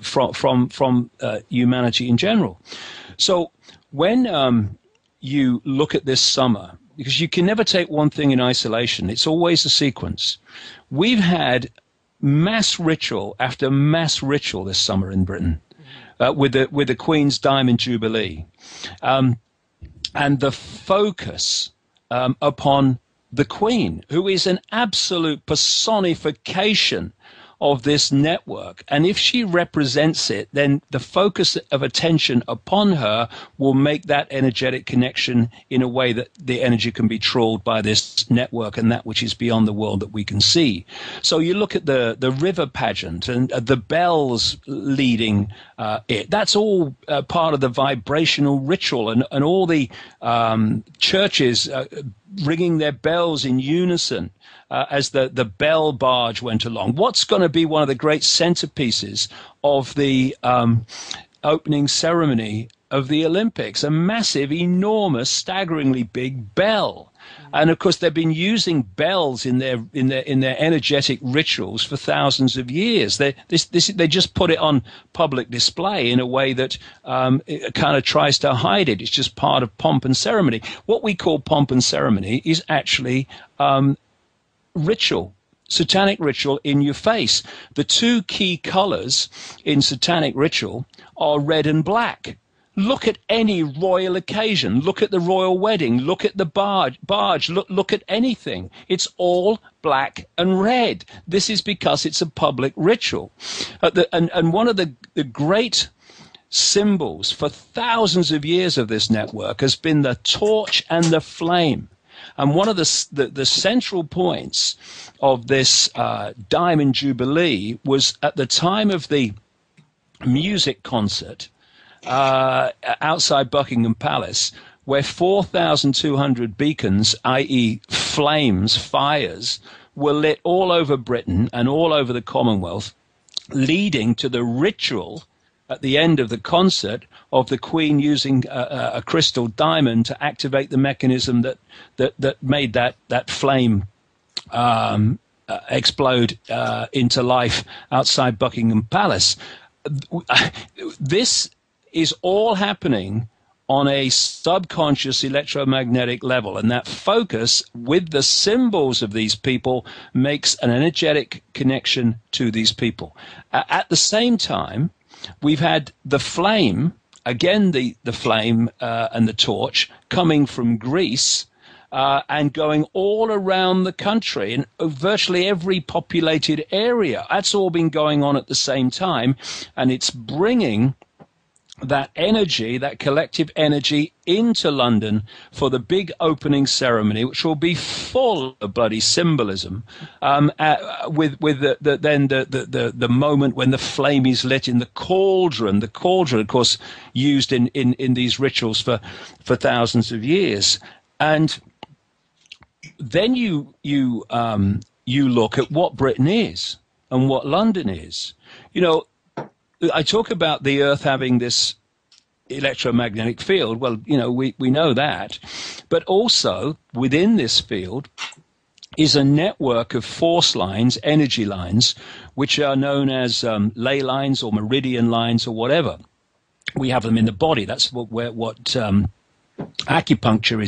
from humanity in general. So when you look at this summer, because you can never take one thing in isolation, it's always a sequence. We've had mass ritual after mass ritual this summer in Britain. With the Queen's Diamond Jubilee, and the focus upon the Queen, who is an absolute personification of this network. And if she represents it, then the focus of attention upon her will make that energetic connection in a way that the energy can be trawled by this network and that which is beyond the world that we can see. So you look at the river pageant and the bells leading it. That's all part of the vibrational ritual, and all the churches ringing their bells in unison as the bell barge went along. What's going to be one of the great centerpieces of the opening ceremony of the Olympics? A massive, enormous, staggeringly big bell. And of course, they've been using bells in their energetic rituals for thousands of years. They just put it on public display in a way that it kind of tries to hide it. It's just part of pomp and ceremony. What we call pomp and ceremony is actually ritual, satanic ritual in your face. The two key colors in satanic ritual are red and black. Look at any royal occasion. Look at the royal wedding. Look at the barge. Look at anything. It's all black and red. This is because it's a public ritual. And one of the great symbols for thousands of years of this network has been the torch and the flame. And one of the central points of this Diamond Jubilee was at the time of the music concert outside Buckingham Palace, where 4,200 beacons, i.e. flames, fires, were lit all over Britain and all over the Commonwealth, leading to the ritual at the end of the concert of the Queen using a crystal diamond to activate the mechanism that made that flame explode into life outside Buckingham Palace. This is all happening on a subconscious electromagnetic level, and that focus with the symbols of these people makes an energetic connection to these people. At the same time, we've had the flame, again the flame and the torch coming from Greece, and going all around the country in virtually every populated area. That's all been going on at the same time, and it's bringing that energy, that collective energy, into London for the big opening ceremony, which will be full of bloody symbolism. With the moment when the flame is lit in the cauldron. The cauldron, of course, used in these rituals for thousands of years. And then you look at what Britain is and what London is. You know, I talk about the Earth having this electromagnetic field. Well, you know, we know that. But also within this field is a network of force lines, energy lines, which are known as ley lines or meridian lines or whatever. We have them in the body. That's what acupuncture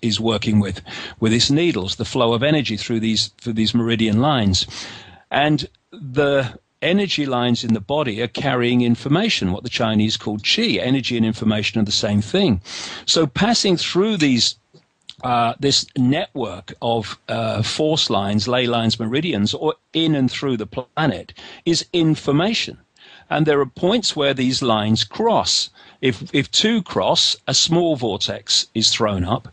is working with its needles, the flow of energy through these meridian lines. And the energy lines in the body are carrying information, what the Chinese call qi. Energy and information are the same thing. So passing through this network of force lines, ley lines, meridians, or in and through the planet is information. And there are points where these lines cross. If two cross, a small vortex is thrown up.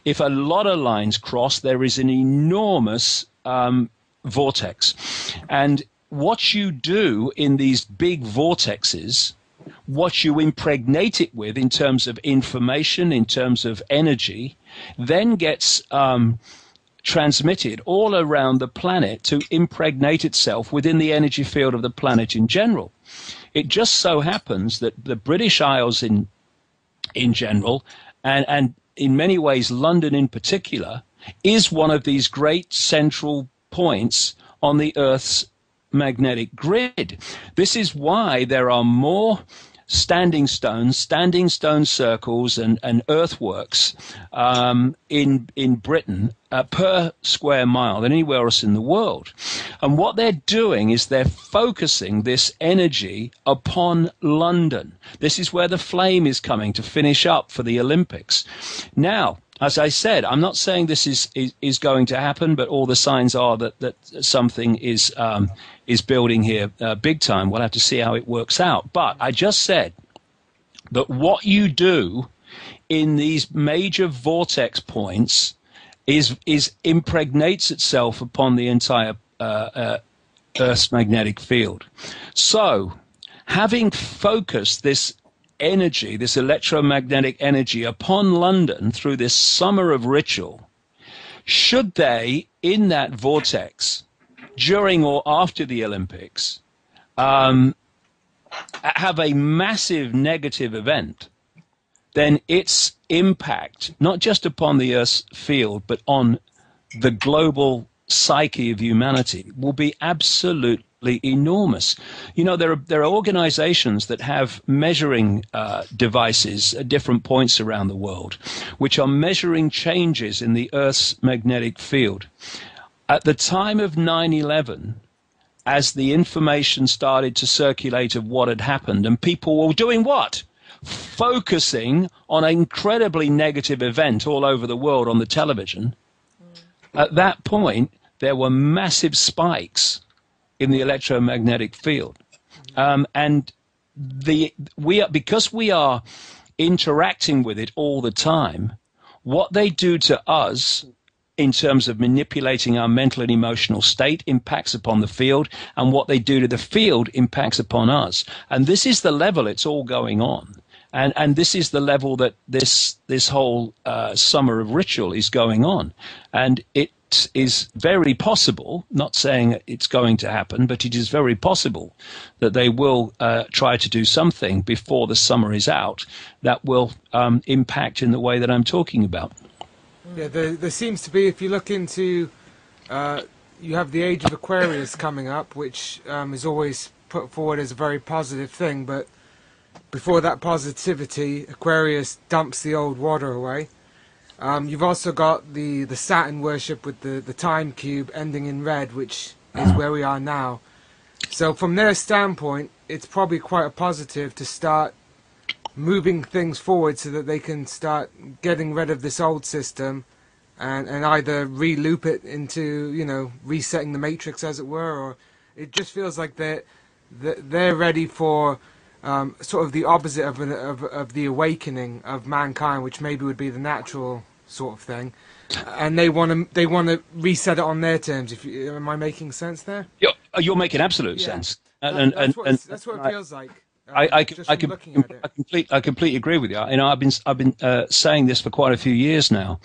If a lot of lines cross, there is an enormous vortex. And what you do in these big vortexes, what you impregnate it with in terms of information, in terms of energy, then gets transmitted all around the planet to impregnate itself within the energy field of the planet in general. It just so happens that the British Isles in general, and in many ways London in particular, is one of these great central points on the Earth's magnetic grid. This is why there are more standing stone circles and earthworks in Britain per square mile than anywhere else in the world. And what they're doing is they're focusing this energy upon London. This is where the flame is coming to finish up for the Olympics. Now, as I said, I'm not saying this is going to happen, but all the signs are that something is building here big time. We'll have to see how it works out. But I just said that what you do in these major vortex points is impregnates itself upon the entire Earth's magnetic field. So, having focused this energy, this electromagnetic energy upon London through this summer of ritual, should they, in that vortex, during or after the Olympics, have a massive negative event, then its impact, not just upon the Earth's field, but on the global psyche of humanity, will be absolutely enormous. You know, there are organizations that have measuring devices at different points around the world, which are measuring changes in the Earth's magnetic field. At the time of 9/11, as the information started to circulate of what had happened, and people were doing what? Focusing on an incredibly negative event all over the world on the television. At that point, there were massive spikes in the electromagnetic field. And because we are interacting with it all the time, what they do to us in terms of manipulating our mental and emotional state impacts upon the field, and what they do to the field impacts upon us. And this is the level it's all going on. And this is the level that this whole summer of ritual is going on. And is very possible, not saying it's going to happen, but it is very possible that they will try to do something before the summer is out that will impact in the way that I'm talking about. Yeah, there seems to be, if you look into, you have the age of Aquarius coming up, which is always put forward as a very positive thing, but before that positivity, Aquarius dumps the old water away. You've also got the Saturn worship with the time cube ending in red, which is where we are now. So from their standpoint, it's probably quite a positive to start moving things forward so that they can start getting rid of this old system and either re-loop it into, you know, resetting the matrix, as it were, or it just feels like they're ready for sort of the opposite of the awakening of mankind, which maybe would be the natural sort of thing, and they want to reset it on their terms. Am I making sense there? You're making absolute sense, that's what it feels like. I completely agree with you. You know, I've been saying this for quite a few years now.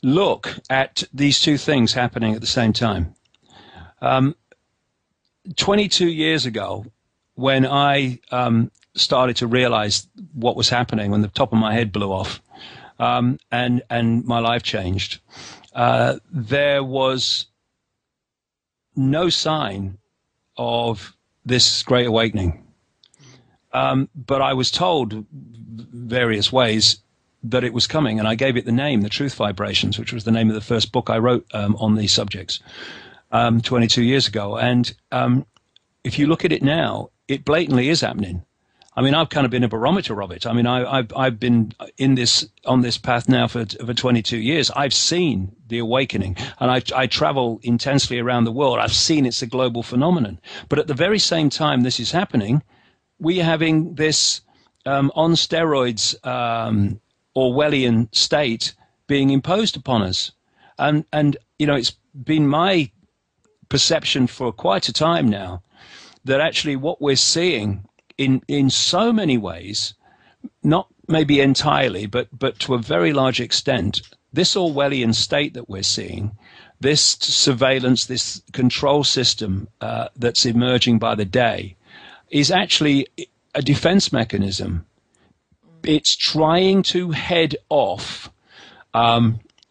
Look at these two things happening at the same time. 22 years ago, when I started to realize what was happening, when the top of my head blew off, and my life changed, there was no sign of this great awakening. But I was told various ways that it was coming, and I gave it the name, The Truth Vibrations, which was the name of the first book I wrote on these subjects 22 years ago. And if you look at it now, it blatantly is happening. I mean, I've kind of been a barometer of it. I mean, I've been on this path now for 22 years. I've seen the awakening, and I travel intensely around the world. I've seen it's a global phenomenon. But at the very same time this is happening, we're having this on steroids Orwellian state being imposed upon us. And you know, it's been my perception for quite a time now that actually what we're seeing in so many ways, not maybe entirely, but to a very large extent, this Orwellian state that we're seeing, this surveillance, this control system that's emerging by the day, is actually a defense mechanism. It's trying to head off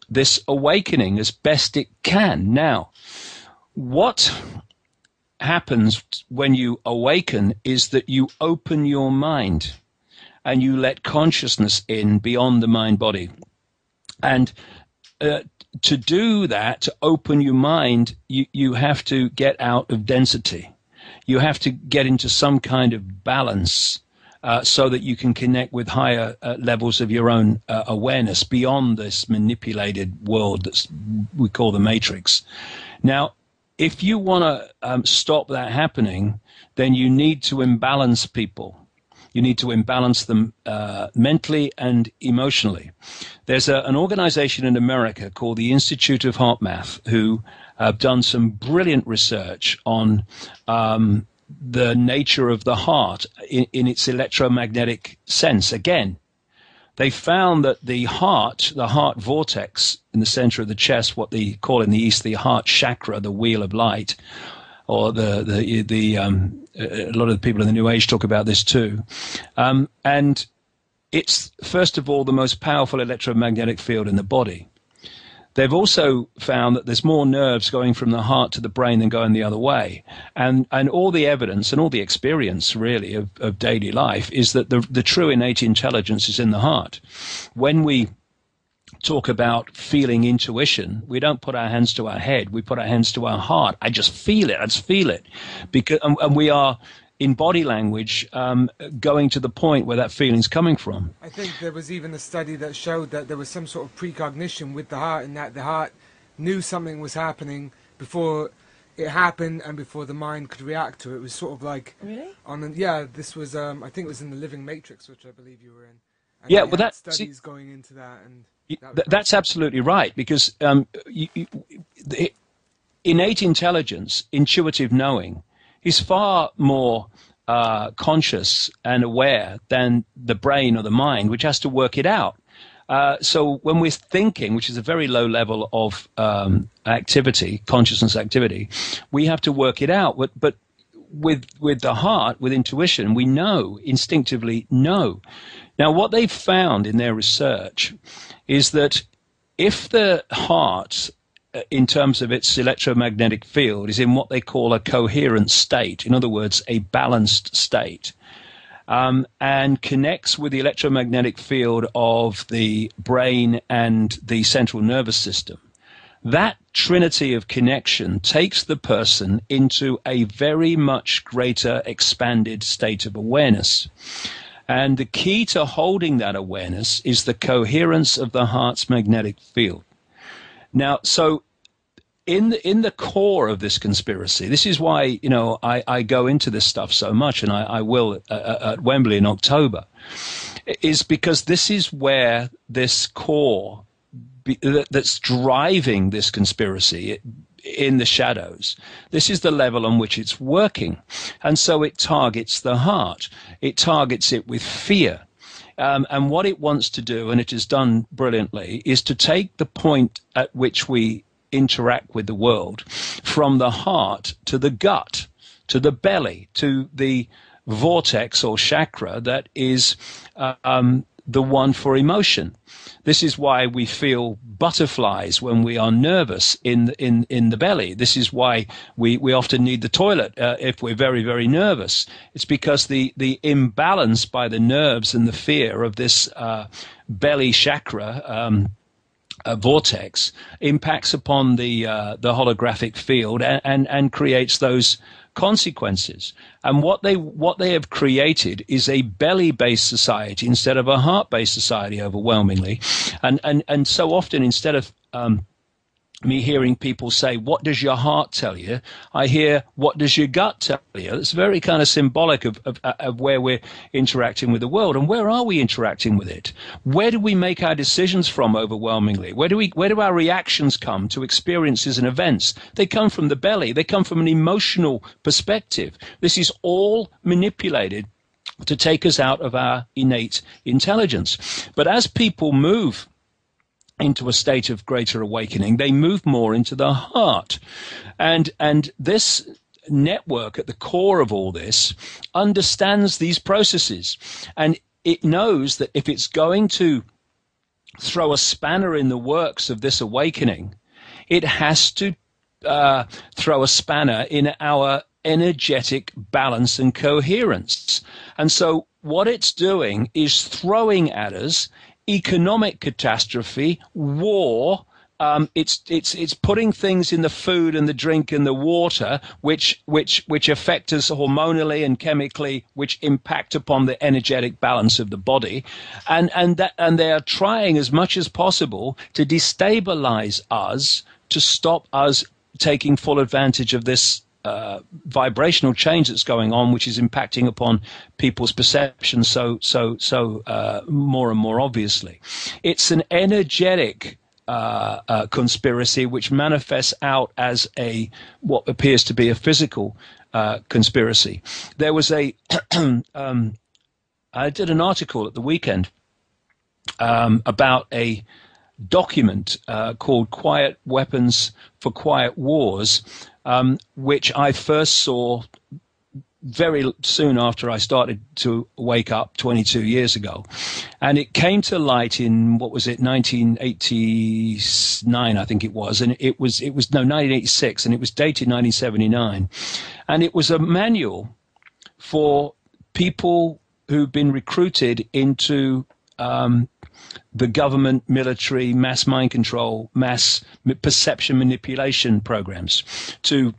this awakening as best it can. Now, what happens when you awaken is that you open your mind and you let consciousness in beyond the mind-body. And to do that, to open your mind, you have to get out of density. You have to get into some kind of balance so that you can connect with higher levels of your own awareness beyond this manipulated world that we call the Matrix. Now, if you want to stop that happening, then you need to imbalance people. You need to imbalance them mentally and emotionally. There's an organization in America called the Institute of Heart Math who have done some brilliant research on the nature of the heart in its electromagnetic sense. Again, they found that the heart vortex in the center of the chest, what they call in the East the heart chakra, the wheel of light, or a lot of the people in the New Age talk about this too. And it's, first of all, the most powerful electromagnetic field in the body. They've also found that there's more nerves going from the heart to the brain than going the other way. And all the evidence and all the experience, really, of daily life is that the true innate intelligence is in the heart. When we talk about feeling intuition, we don't put our hands to our head. We put our hands to our heart. I just feel it. I just feel it. And we are, in body language, going to the point where that feeling's coming from. I think there was even a study that showed that there was some sort of precognition with the heart, and that the heart knew something was happening before it happened and before the mind could react to it. It was sort of like... Really? This was, I think it was in the Living Matrix, which I believe you were in. And yeah, well, that's... studies going into that, and... That's absolutely right, because innate intelligence, intuitive knowing, is far more conscious and aware than the brain or the mind, which has to work it out. So when we're thinking, which is a very low level of activity, consciousness activity, we have to work it out. But with the heart, with intuition, we know, instinctively know. Now, what they've found in their research is that if the heart, in terms of its electromagnetic field, is in what they call a coherent state, in other words, a balanced state, and connects with the electromagnetic field of the brain and the central nervous system, that trinity of connection takes the person into a very much greater expanded state of awareness. And the key to holding that awareness is the coherence of the heart's magnetic field. Now, so in the core of this conspiracy, this is why, I go into this stuff so much, and I will at Wembley in October, is because this is where this core that's driving this conspiracy in the shadows. This is the level on which it's working. And so it targets the heart. It targets it with fear. And what it wants to do, and it has done brilliantly, is to take the point at which we interact with the world from the heart to the gut, to the belly, to the vortex or chakra that is the one for emotion. This is why we feel butterflies when we are nervous in the belly. This is why we often need the toilet if we're very, very nervous. It's because the imbalance by the nerves and the fear of this belly chakra vortex impacts upon the holographic field and creates those consequences. And what they have created is a belly-based society instead of a heart-based society, overwhelmingly. And so often, instead of me hearing people say, "What does your heart tell you?" I hear, "What does your gut tell you?" It's very kind of symbolic of where we're interacting with the world. And where are we interacting with it? Where do we make our decisions from overwhelmingly? Where do our reactions come to experiences and events? They come from the belly. They come from an emotional perspective. This is all manipulated to take us out of our innate intelligence. But as people move into a state of greater awakening, they move more into the heart. And this network at the core of all this understands these processes. And it knows that if it's going to throw a spanner in the works of this awakening, it has to throw a spanner in our energetic balance and coherence. And so what it's doing is throwing at us economic catastrophe, war. It's putting things in the food and the drink and the water, which affect us hormonally and chemically, which impact upon the energetic balance of the body, and they are trying as much as possible to destabilize us, to stop us taking full advantage of this vibrational change that's going on, which is impacting upon people's perception so more and more obviously. It's an energetic conspiracy which manifests out as what appears to be a physical conspiracy. There was I did an article at the weekend about a document called Quiet Weapons for Quiet Wars, which I first saw very soon after I started to wake up 22 years ago. And it came to light in, 1989, I think it was. And it was 1986, and it was dated 1979. And it was a manual for people who've been recruited into the government, military, mass mind control, mass perception manipulation programs, to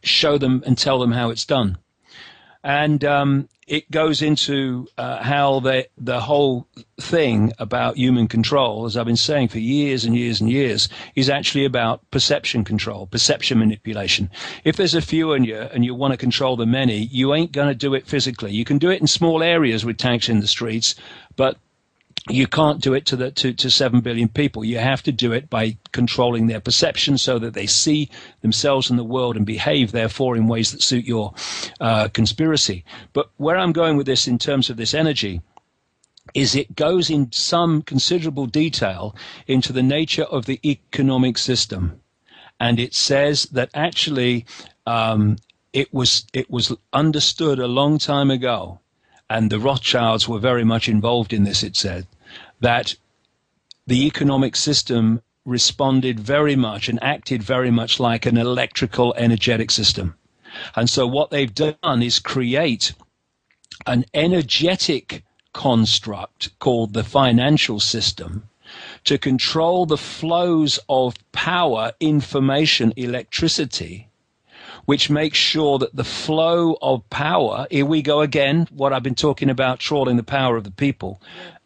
show them and tell them how it's done. And it goes into how the whole thing about human control, as I've been saying for years and years and years, is actually about perception control, perception manipulation. If there's a few in you and you want to control the many, you ain't going to do it physically. You can do it in small areas with tanks in the streets, but you can't do it to 7 billion people. You have to do it by controlling their perception so that they see themselves in the world and behave, therefore, in ways that suit your conspiracy. But where I'm going with this in terms of this energy is it goes in some considerable detail into the nature of the economic system. And it says that actually it was understood a long time ago, and the Rothschilds were very much involved in this, it said, that the economic system responded very much and acted very much like an electrical energetic system. And so what they've done is create an energetic construct called the financial system to control the flows of power, information, electricity, which makes sure that the flow of power, here we go again, what I've been talking about, trawling the power of the people,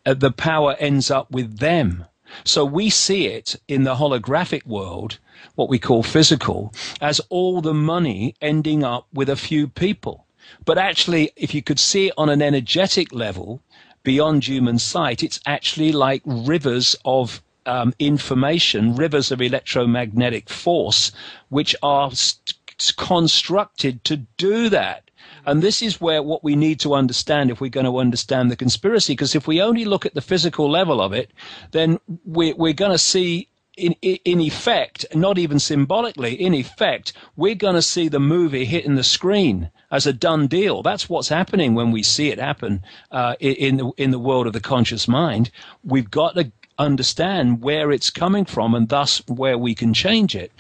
the power ends up with them. So we see it in the holographic world, what we call physical, as all the money ending up with a few people. But actually, if you could see it on an energetic level, beyond human sight, it's actually like rivers of information, rivers of electromagnetic force, which are constructed to do that. And this is where what we need to understand if we're going to understand the conspiracy, because if we only look at the physical level of it, then we're going to see in effect, not even symbolically, in effect, we're going to see the movie hitting the screen as a done deal. That's what's happening when we see it happen in the world of the conscious mind. We've got to understand where it's coming from and thus where we can change it.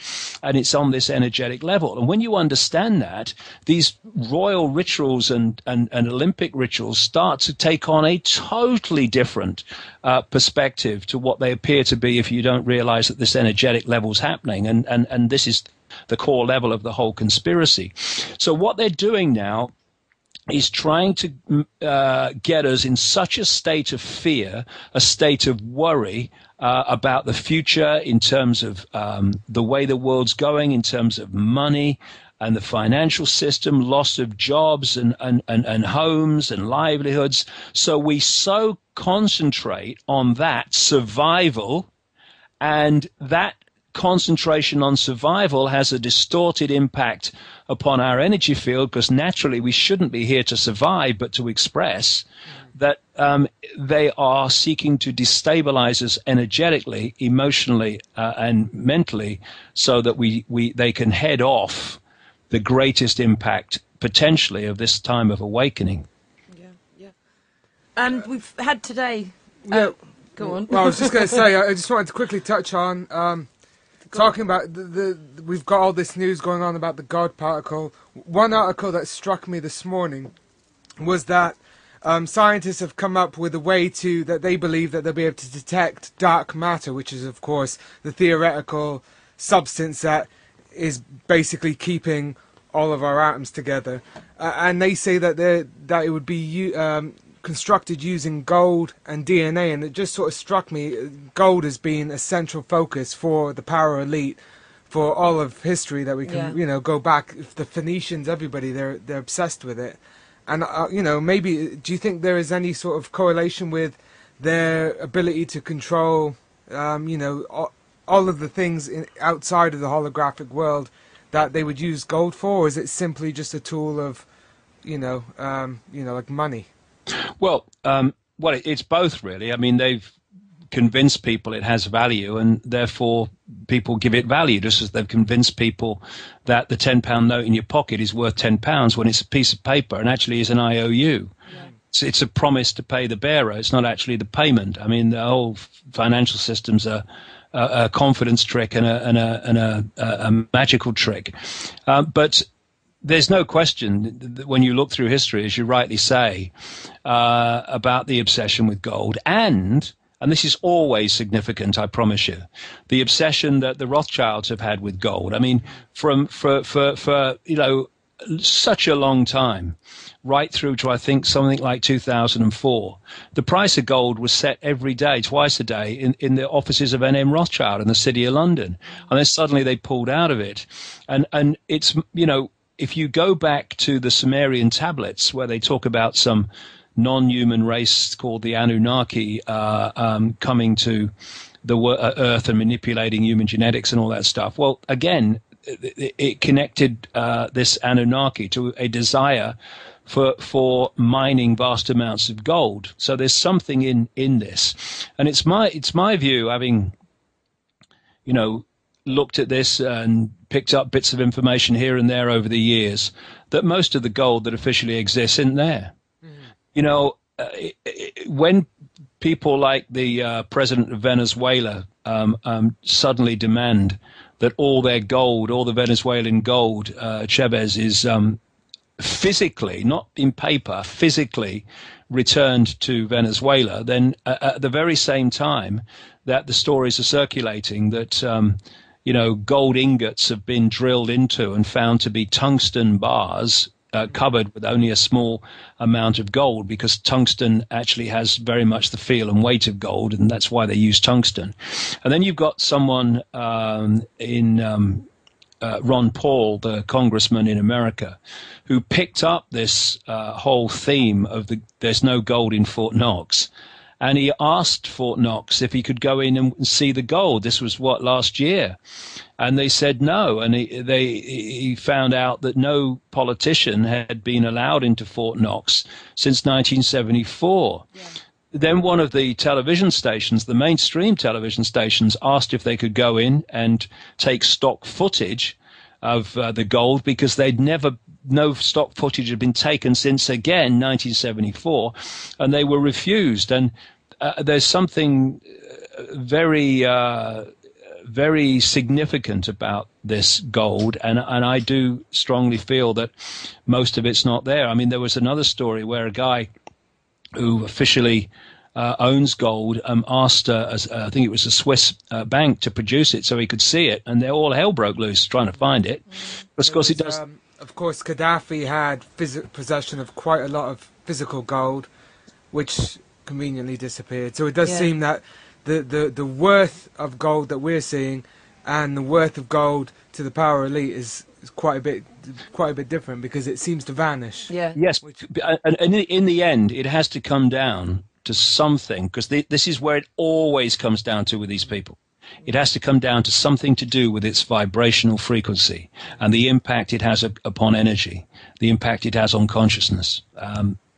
And it's on this energetic level. And when you understand that, these royal rituals and Olympic rituals start to take on a totally different perspective to what they appear to be if you don't realize that this energetic level's happening. And this is the core level of the whole conspiracy. So what they're doing now is trying to get us in such a state of fear, a state of worry about the future in terms of the way the world's going, in terms of money and the financial system, loss of jobs and homes and livelihoods. So we so concentrate on that survival, and that concentration on survival has a distorted impact upon our energy field, because naturally we shouldn't be here to survive but to express that they are seeking to destabilize us energetically, emotionally, and mentally, so that they can head off the greatest impact potentially of this time of awakening. Yeah. And we've had today go on. Well, I was just going to say, I just wanted to quickly touch on talking about we've got all this news going on about the God particle. One article that struck me this morning was that scientists have come up with a way that they believe that they'll be able to detect dark matter, which is, of course, the theoretical substance that is basically keeping all of our atoms together. And they say that it would be constructed using gold and DNA, and it just sort of struck me, gold as being a central focus for the power elite for all of history that we can, go back. If the Phoenicians, everybody, they're obsessed with it. And, maybe, do you think there is any sort of correlation with their ability to control, all of the things outside of the holographic world that they would use gold for, or is it simply just a tool of, like money? Well, it's both, really. I mean, they've convinced people it has value, and therefore people give it value, just as they've convinced people that the £10 note in your pocket is worth £10 when it's a piece of paper and actually is an IOU. Yeah. It's a promise to pay the bearer. It's not actually the payment. I mean, the whole financial system's a confidence trick and a magical trick. But there's no question that when you look through history, as you rightly say, about the obsession with gold, and this is always significant, I promise you, the obsession that the Rothschilds have had with gold. I mean, for such a long time, right through to I think something like 2004, the price of gold was set every day, twice a day, in the offices of N.M. Rothschild in the City of London, and then suddenly they pulled out of it, and it's if you go back to the Sumerian tablets where they talk about some non-human race called the Anunnaki coming to the Earth and manipulating human genetics and all that stuff, well, again, it connected this Anunnaki to a desire for mining vast amounts of gold. So there's something in this, and it's my view, having looked at this and picked up bits of information here and there over the years, that most of the gold that officially exists isn't there. When people like the president of Venezuela suddenly demand that all their gold, all the Venezuelan gold, Chavez, is physically, not in paper, physically returned to Venezuela, then at the very same time that the stories are circulating that gold ingots have been drilled into and found to be tungsten bars covered with only a small amount of gold, because tungsten actually has very much the feel and weight of gold, and that's why they use tungsten. And then you've got someone in Ron Paul, the congressman in America, who picked up this whole theme of there's no gold in Fort Knox. And he asked Fort Knox if he could go in and see the gold. This was last year. And they said no. And he found out that no politician had been allowed into Fort Knox since 1974. Yeah. Then one of the television stations, the mainstream television stations, asked if they could go in and take stock footage of the gold, because no stock footage had been taken since, again, 1974, and they were refused. And there's something very, very significant about this gold, and I do strongly feel that most of it's not there. I mean, there was another story where a guy who officially owns gold asked, I think it was a Swiss bank, to produce it so he could see it, and all hell broke loose trying to find it. But of course, it does. Of course, Gaddafi had possession of quite a lot of physical gold, which conveniently disappeared. So it does seem that the worth of gold that we're seeing and the worth of gold to the power elite is quite a bit different, because it seems to vanish. Yeah. Yes, and in the end, it has to come down to something, because this is where it always comes down to with these people. It has to come down to something to do with its vibrational frequency and the impact it has upon energy, the impact it has on consciousness.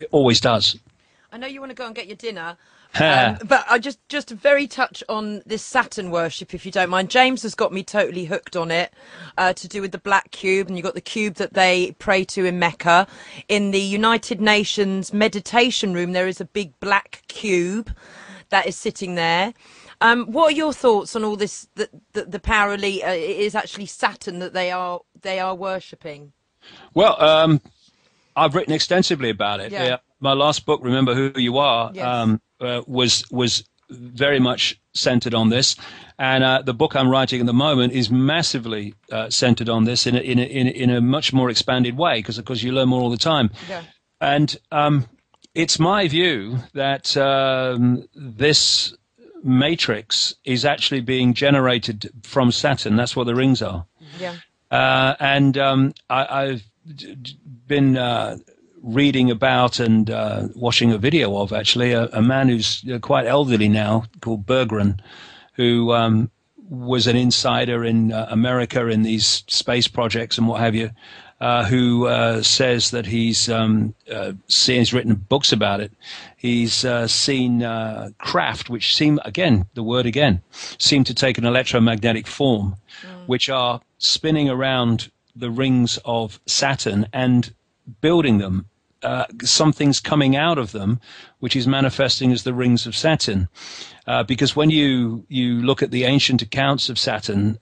It always does. I know you want to go and get your dinner, but I just a very touch on this Saturn worship, if you don't mind. James has got me totally hooked on it, to do with the black cube, and you've got the cube that they pray to in Mecca. In the United Nations meditation room, there is a big black cube that is sitting there. What are your thoughts on all this? That the power elite is actually Saturn that they are worshipping. Well, I've written extensively about it. Yeah. My last book, Remember Who You Are, Yes. Was very much centered on this, and the book I'm writing at the moment is massively centered on this in a much more expanded way, because of course you learn more all the time. Yeah. And it's my view that this matrix is actually being generated from Saturn. That's what the rings are. Yeah. I've been reading about and watching a video of, actually, a man who's quite elderly now, called Berggren, who was an insider in America in these space projects and what have you, who says that he's written books about it. He's seen craft which seem to take an electromagnetic form, which are spinning around the rings of Saturn and building them. Something's coming out of them, which is manifesting as the rings of Saturn. Because when you look at the ancient accounts of Saturn,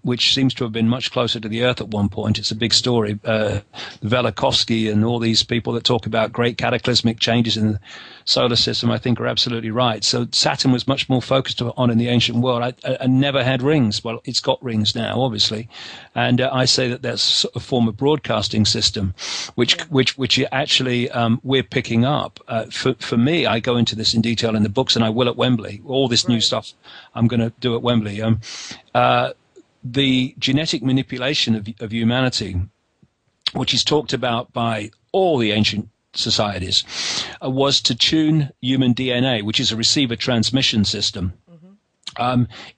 which seems to have been much closer to the Earth at one point, it's a big story. Velikovsky and all these people that talk about great cataclysmic changes in the solar system, I think, are absolutely right. So Saturn was much more focused on in the ancient world. I never had rings. Well, it's got rings now, obviously, and I say that that's a form of broadcasting system, which actually we're picking up. For me, I go into this in detail in the books, and I will at Wembley. All this new stuff I'm going to do at Wembley. The genetic manipulation of humanity, which is talked about by all the ancient societies, was to tune human DNA, which is a receiver transmission system,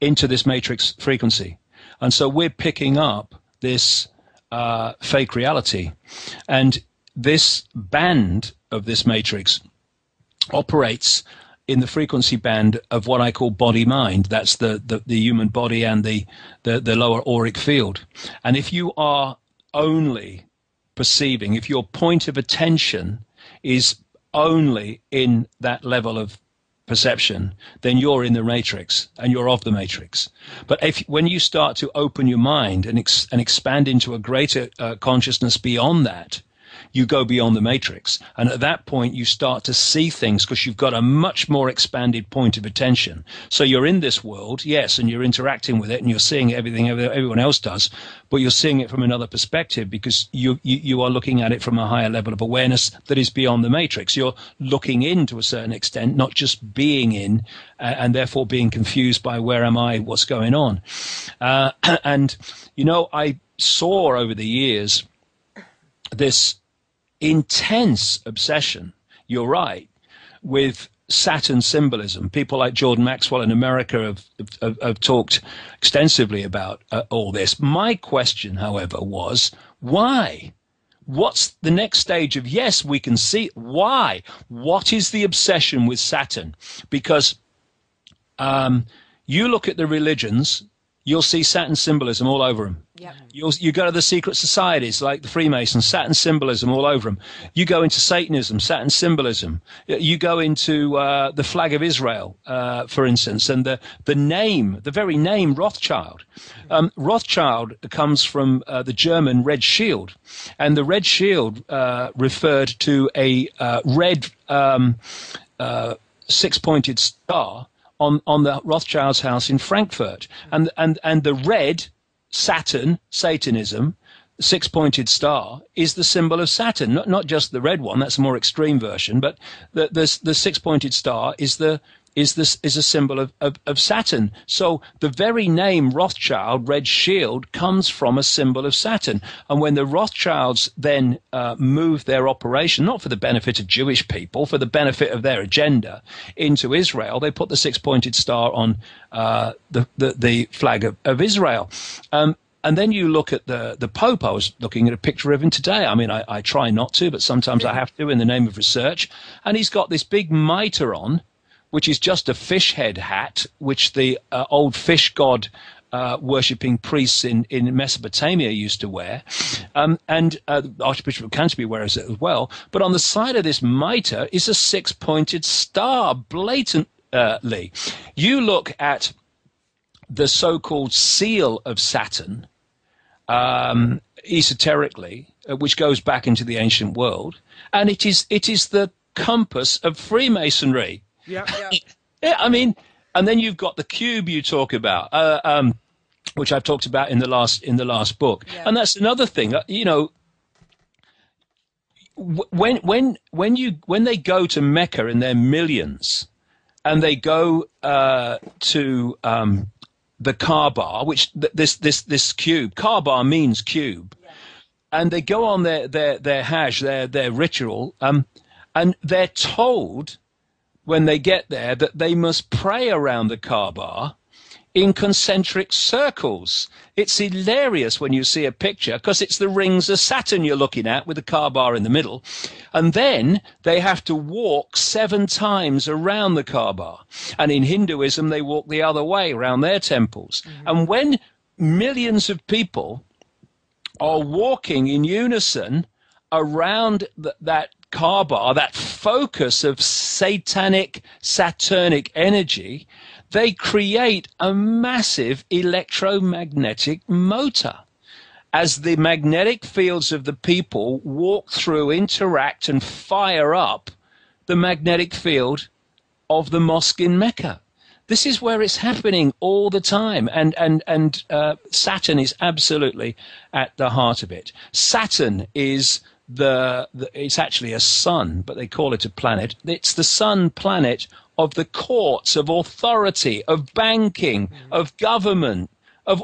into this matrix frequency. And so we're picking up this fake reality. And this band of this matrix operates in the frequency band of what I call body-mind. That's the human body and the lower auric field. And if you are only perceiving, if your point of attention is only in that level of perception, then you're in the matrix and you're of the matrix. But when you start to open your mind and expand into a greater consciousness beyond that, you go beyond the matrix. And at that point, you start to see things because you've got a much more expanded point of attention. So you're in this world, yes, and you're interacting with it and you're seeing everything everyone else does, but you're seeing it from another perspective because you are looking at it from a higher level of awareness that is beyond the matrix. You're looking in to a certain extent, not just being in and therefore being confused by where am I, what's going on. And, I saw over the years this intense obsession, you're right, with Saturn symbolism. People like Jordan Maxwell in America have talked extensively about all this. My question, however, was why? What's the next stage of, yes, we can see, why? What is the obsession with Saturn? Because you look at the religions, you'll see Saturn symbolism all over them. Yep. You go to the secret societies like the Freemasons, Saturn symbolism all over them. You go into Satanism, Saturn symbolism. You go into the flag of Israel, for instance, and the very name Rothschild. Rothschild comes from the German Red Shield, and the Red Shield referred to a red six-pointed star on the Rothschild's house in Frankfurt. And the red Saturn, Satanism, six-pointed star, is the symbol of Saturn. Not just the red one, that's a more extreme version, but the six-pointed star is a symbol of Saturn. So the very name Rothschild, Red Shield, comes from a symbol of Saturn. And when the Rothschilds then moved their operation, not for the benefit of Jewish people, for the benefit of their agenda, into Israel, they put the six-pointed star on the flag of Israel. And then you look at the Pope. I was looking at a picture of him today. I mean, I try not to, but sometimes I have to in the name of research. And he's got this big mitre on, which is just a fish head hat, which the old fish god worshipping priests in Mesopotamia used to wear. And Archbishop of Canterbury wears it as well. But on the side of this mitre is a six-pointed star, blatantly. You look at the so-called seal of Saturn, esoterically, which goes back into the ancient world, and it is the compass of Freemasonry. Yeah. Yeah, I mean, and then you've got the cube you talk about, which I've talked about in the last book, and that's another thing. When they go to Mecca in their millions, and they go to the Kaaba, which this cube, Kaaba means cube, and they go on their Hajj, their ritual, and they're told when they get there that they must pray around the Kaaba in concentric circles. It's hilarious when you see a picture because it's the rings of Saturn you're looking at with the Kaaba in the middle. And then they have to walk 7 times around the Kaaba. And in Hinduism, they walk the other way around their temples. Mm-hmm. And when millions of people are walking in unison around that Kaaba, that focus of satanic, Saturnic energy, they create a massive electromagnetic motor. As the magnetic fields of the people walk through, interact, and fire up the magnetic field of the mosque in Mecca. This is where it's happening all the time, and Saturn is absolutely at the heart of it. Saturn is it's actually a sun, but they call it a planet. It's the sun planet of the courts, of authority, of banking, of government, of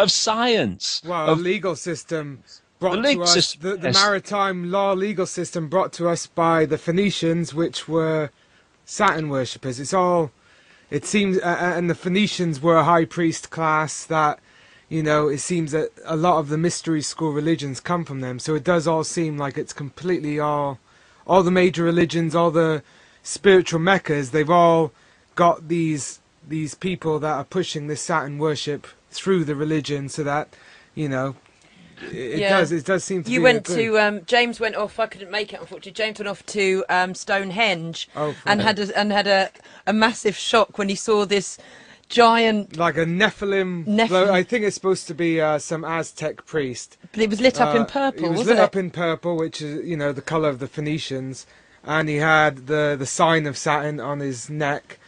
science. Well, the legal system brought to us, the maritime law legal system brought to us by the Phoenicians, which were Saturn worshippers. It seems, and the Phoenicians were a high priest class that you know, it seems that a lot of the mystery school religions come from them. So it does all seem like it's completely all the major religions, all the spiritual meccas, they've all got these people that are pushing this Saturn worship through the religion, so that, you know, it does seem to be. You went to James went off. I couldn't make it, unfortunately. James went off to Stonehenge and had a massive shock when he saw this giant, like a Nephilim. I think it's supposed to be some Aztec priest. But it was lit up in purple. It was lit up in purple, which is, you know, the color of the Phoenicians, and he had the sign of Saturn on his neck,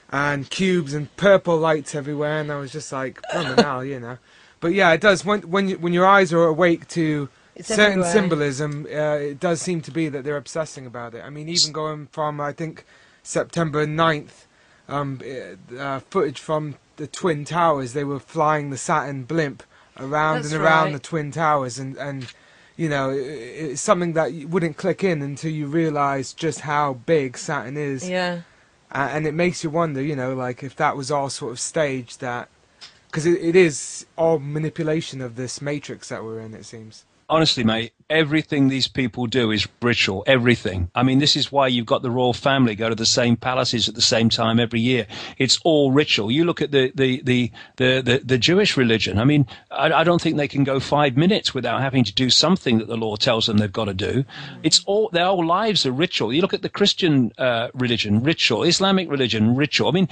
and cubes and purple lights everywhere, and I was just like, phenomenal, you know. But yeah, it does. When your eyes are awake to certain symbolism, it does seem to be that they're obsessing about it. I mean, even going from, I think, September 9th, footage from the Twin Towers, they were flying the Saturn blimp around around the Twin Towers, and you know, it's something that you wouldn't click in until you realise just how big Saturn is. Yeah. And it makes you wonder, you know, like if that was all sort of staged, that... Because it is all manipulation of this matrix that we're in, it seems. Honestly, mate, everything these people do is ritual. Everything. I mean, this is why you've got the royal family go to the same palaces at the same time every year. It's all ritual. You look at the Jewish religion. I mean, I don't think they can go 5 minutes without having to do something that the law tells them they've got to do. It's all, their whole lives are ritual. You look at the Christian religion, ritual. Islamic religion, ritual. I mean,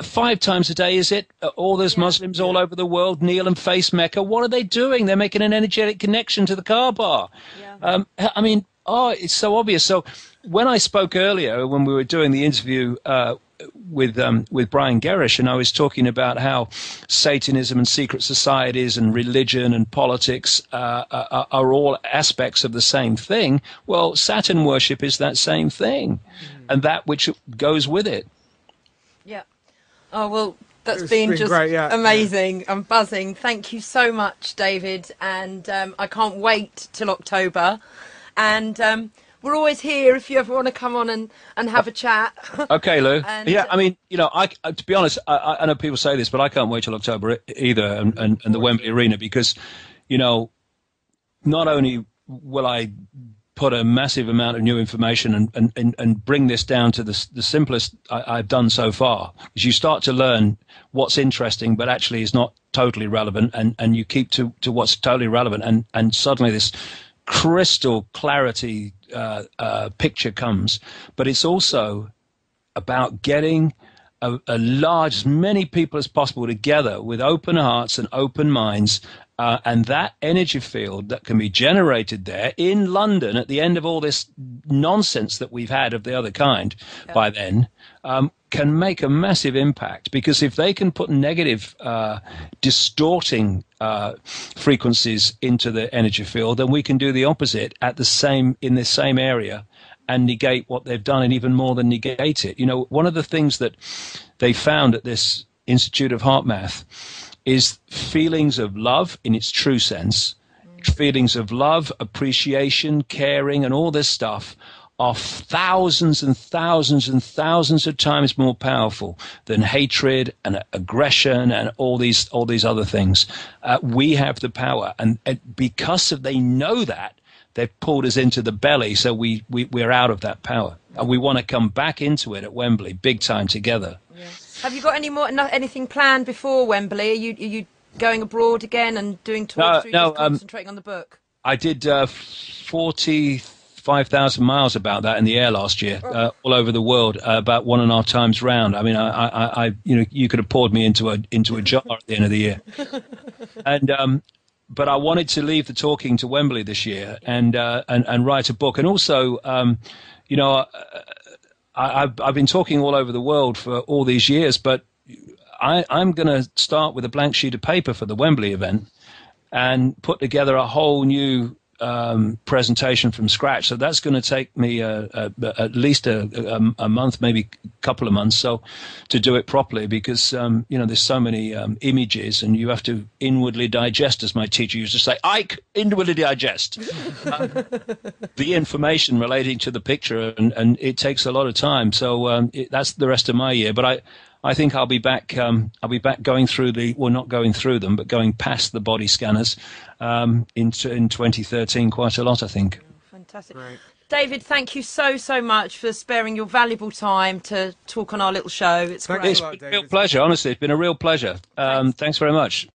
5 times a day, is it? All those Muslims all over the world kneel and face Mecca. What are they doing? They're making an energetic connection to the Kaaba. Yeah. I mean, it's so obvious. So when I spoke earlier, when we were doing the interview with Brian Gerrish, and I was talking about how Satanism and secret societies and religion and politics are all aspects of the same thing. Well, Saturn worship is that same thing, and that which goes with it. Yeah. Oh, well, that's been just great, amazing. I'm buzzing. Thank you so much, David. And I can't wait till October. And we're always here if you ever want to come on and have a chat. Okay, Lou. Yeah, I mean, you know, to be honest, I know people say this, but I can't wait till October either, and the Wembley Arena, because, you know, not only will I put a massive amount of new information and bring this down to the simplest I've done so far, is you start to learn what's interesting but actually is not totally relevant, and you keep to what's totally relevant, and suddenly this crystal clarity picture comes. But it's also about getting a large, as many people as possible together with open hearts and open minds, and that energy field that can be generated there in London at the end of all this nonsense that we've had of the other kind by then, can make a massive impact. Because if they can put negative, distorting frequencies into the energy field, then we can do the opposite in the same area and negate what they've done, and even more than negate it. You know, one of the things that they found at this Institute of Heart Math is feelings of love in its true sense. Feelings of love, appreciation, caring, and all this stuff are thousands and thousands and thousands of times more powerful than hatred and aggression and all these other things. We have the power, and because they know that, they've pulled us into the belly, so we're out of that power, and we want to come back into it at Wembley, big time together. Yeah. Have you got anything planned before Wembley? Are you going abroad again and doing tours? No, concentrating on the book. I did 45,000 miles about that in the air last year, all over the world, about 1.5 times round. I mean, I you know, you could have poured me into a jar at the end of the year, and but I wanted to leave the talking to Wembley this year and write a book, and also, you know. I've been talking all over the world for all these years, but I'm going to start with a blank sheet of paper for the Wembley event and put together a whole new presentation from scratch. So that's going to take me at least a month, maybe a couple of months, so to do it properly, because you know, there's so many images, and you have to inwardly digest, as my teacher used to say. Icke, inwardly digest the information relating to the picture, and it takes a lot of time. So that's the rest of my year. But I think I'll be back. I'll be back going through not going through them, but going past the body scanners in 2013 quite a lot, I think. Fantastic. Great. David, thank you so much for sparing your valuable time to talk on our little show. It's Thanks great. a lot, It's been a real David. pleasure, honestly. It's been a real pleasure. Thanks very much.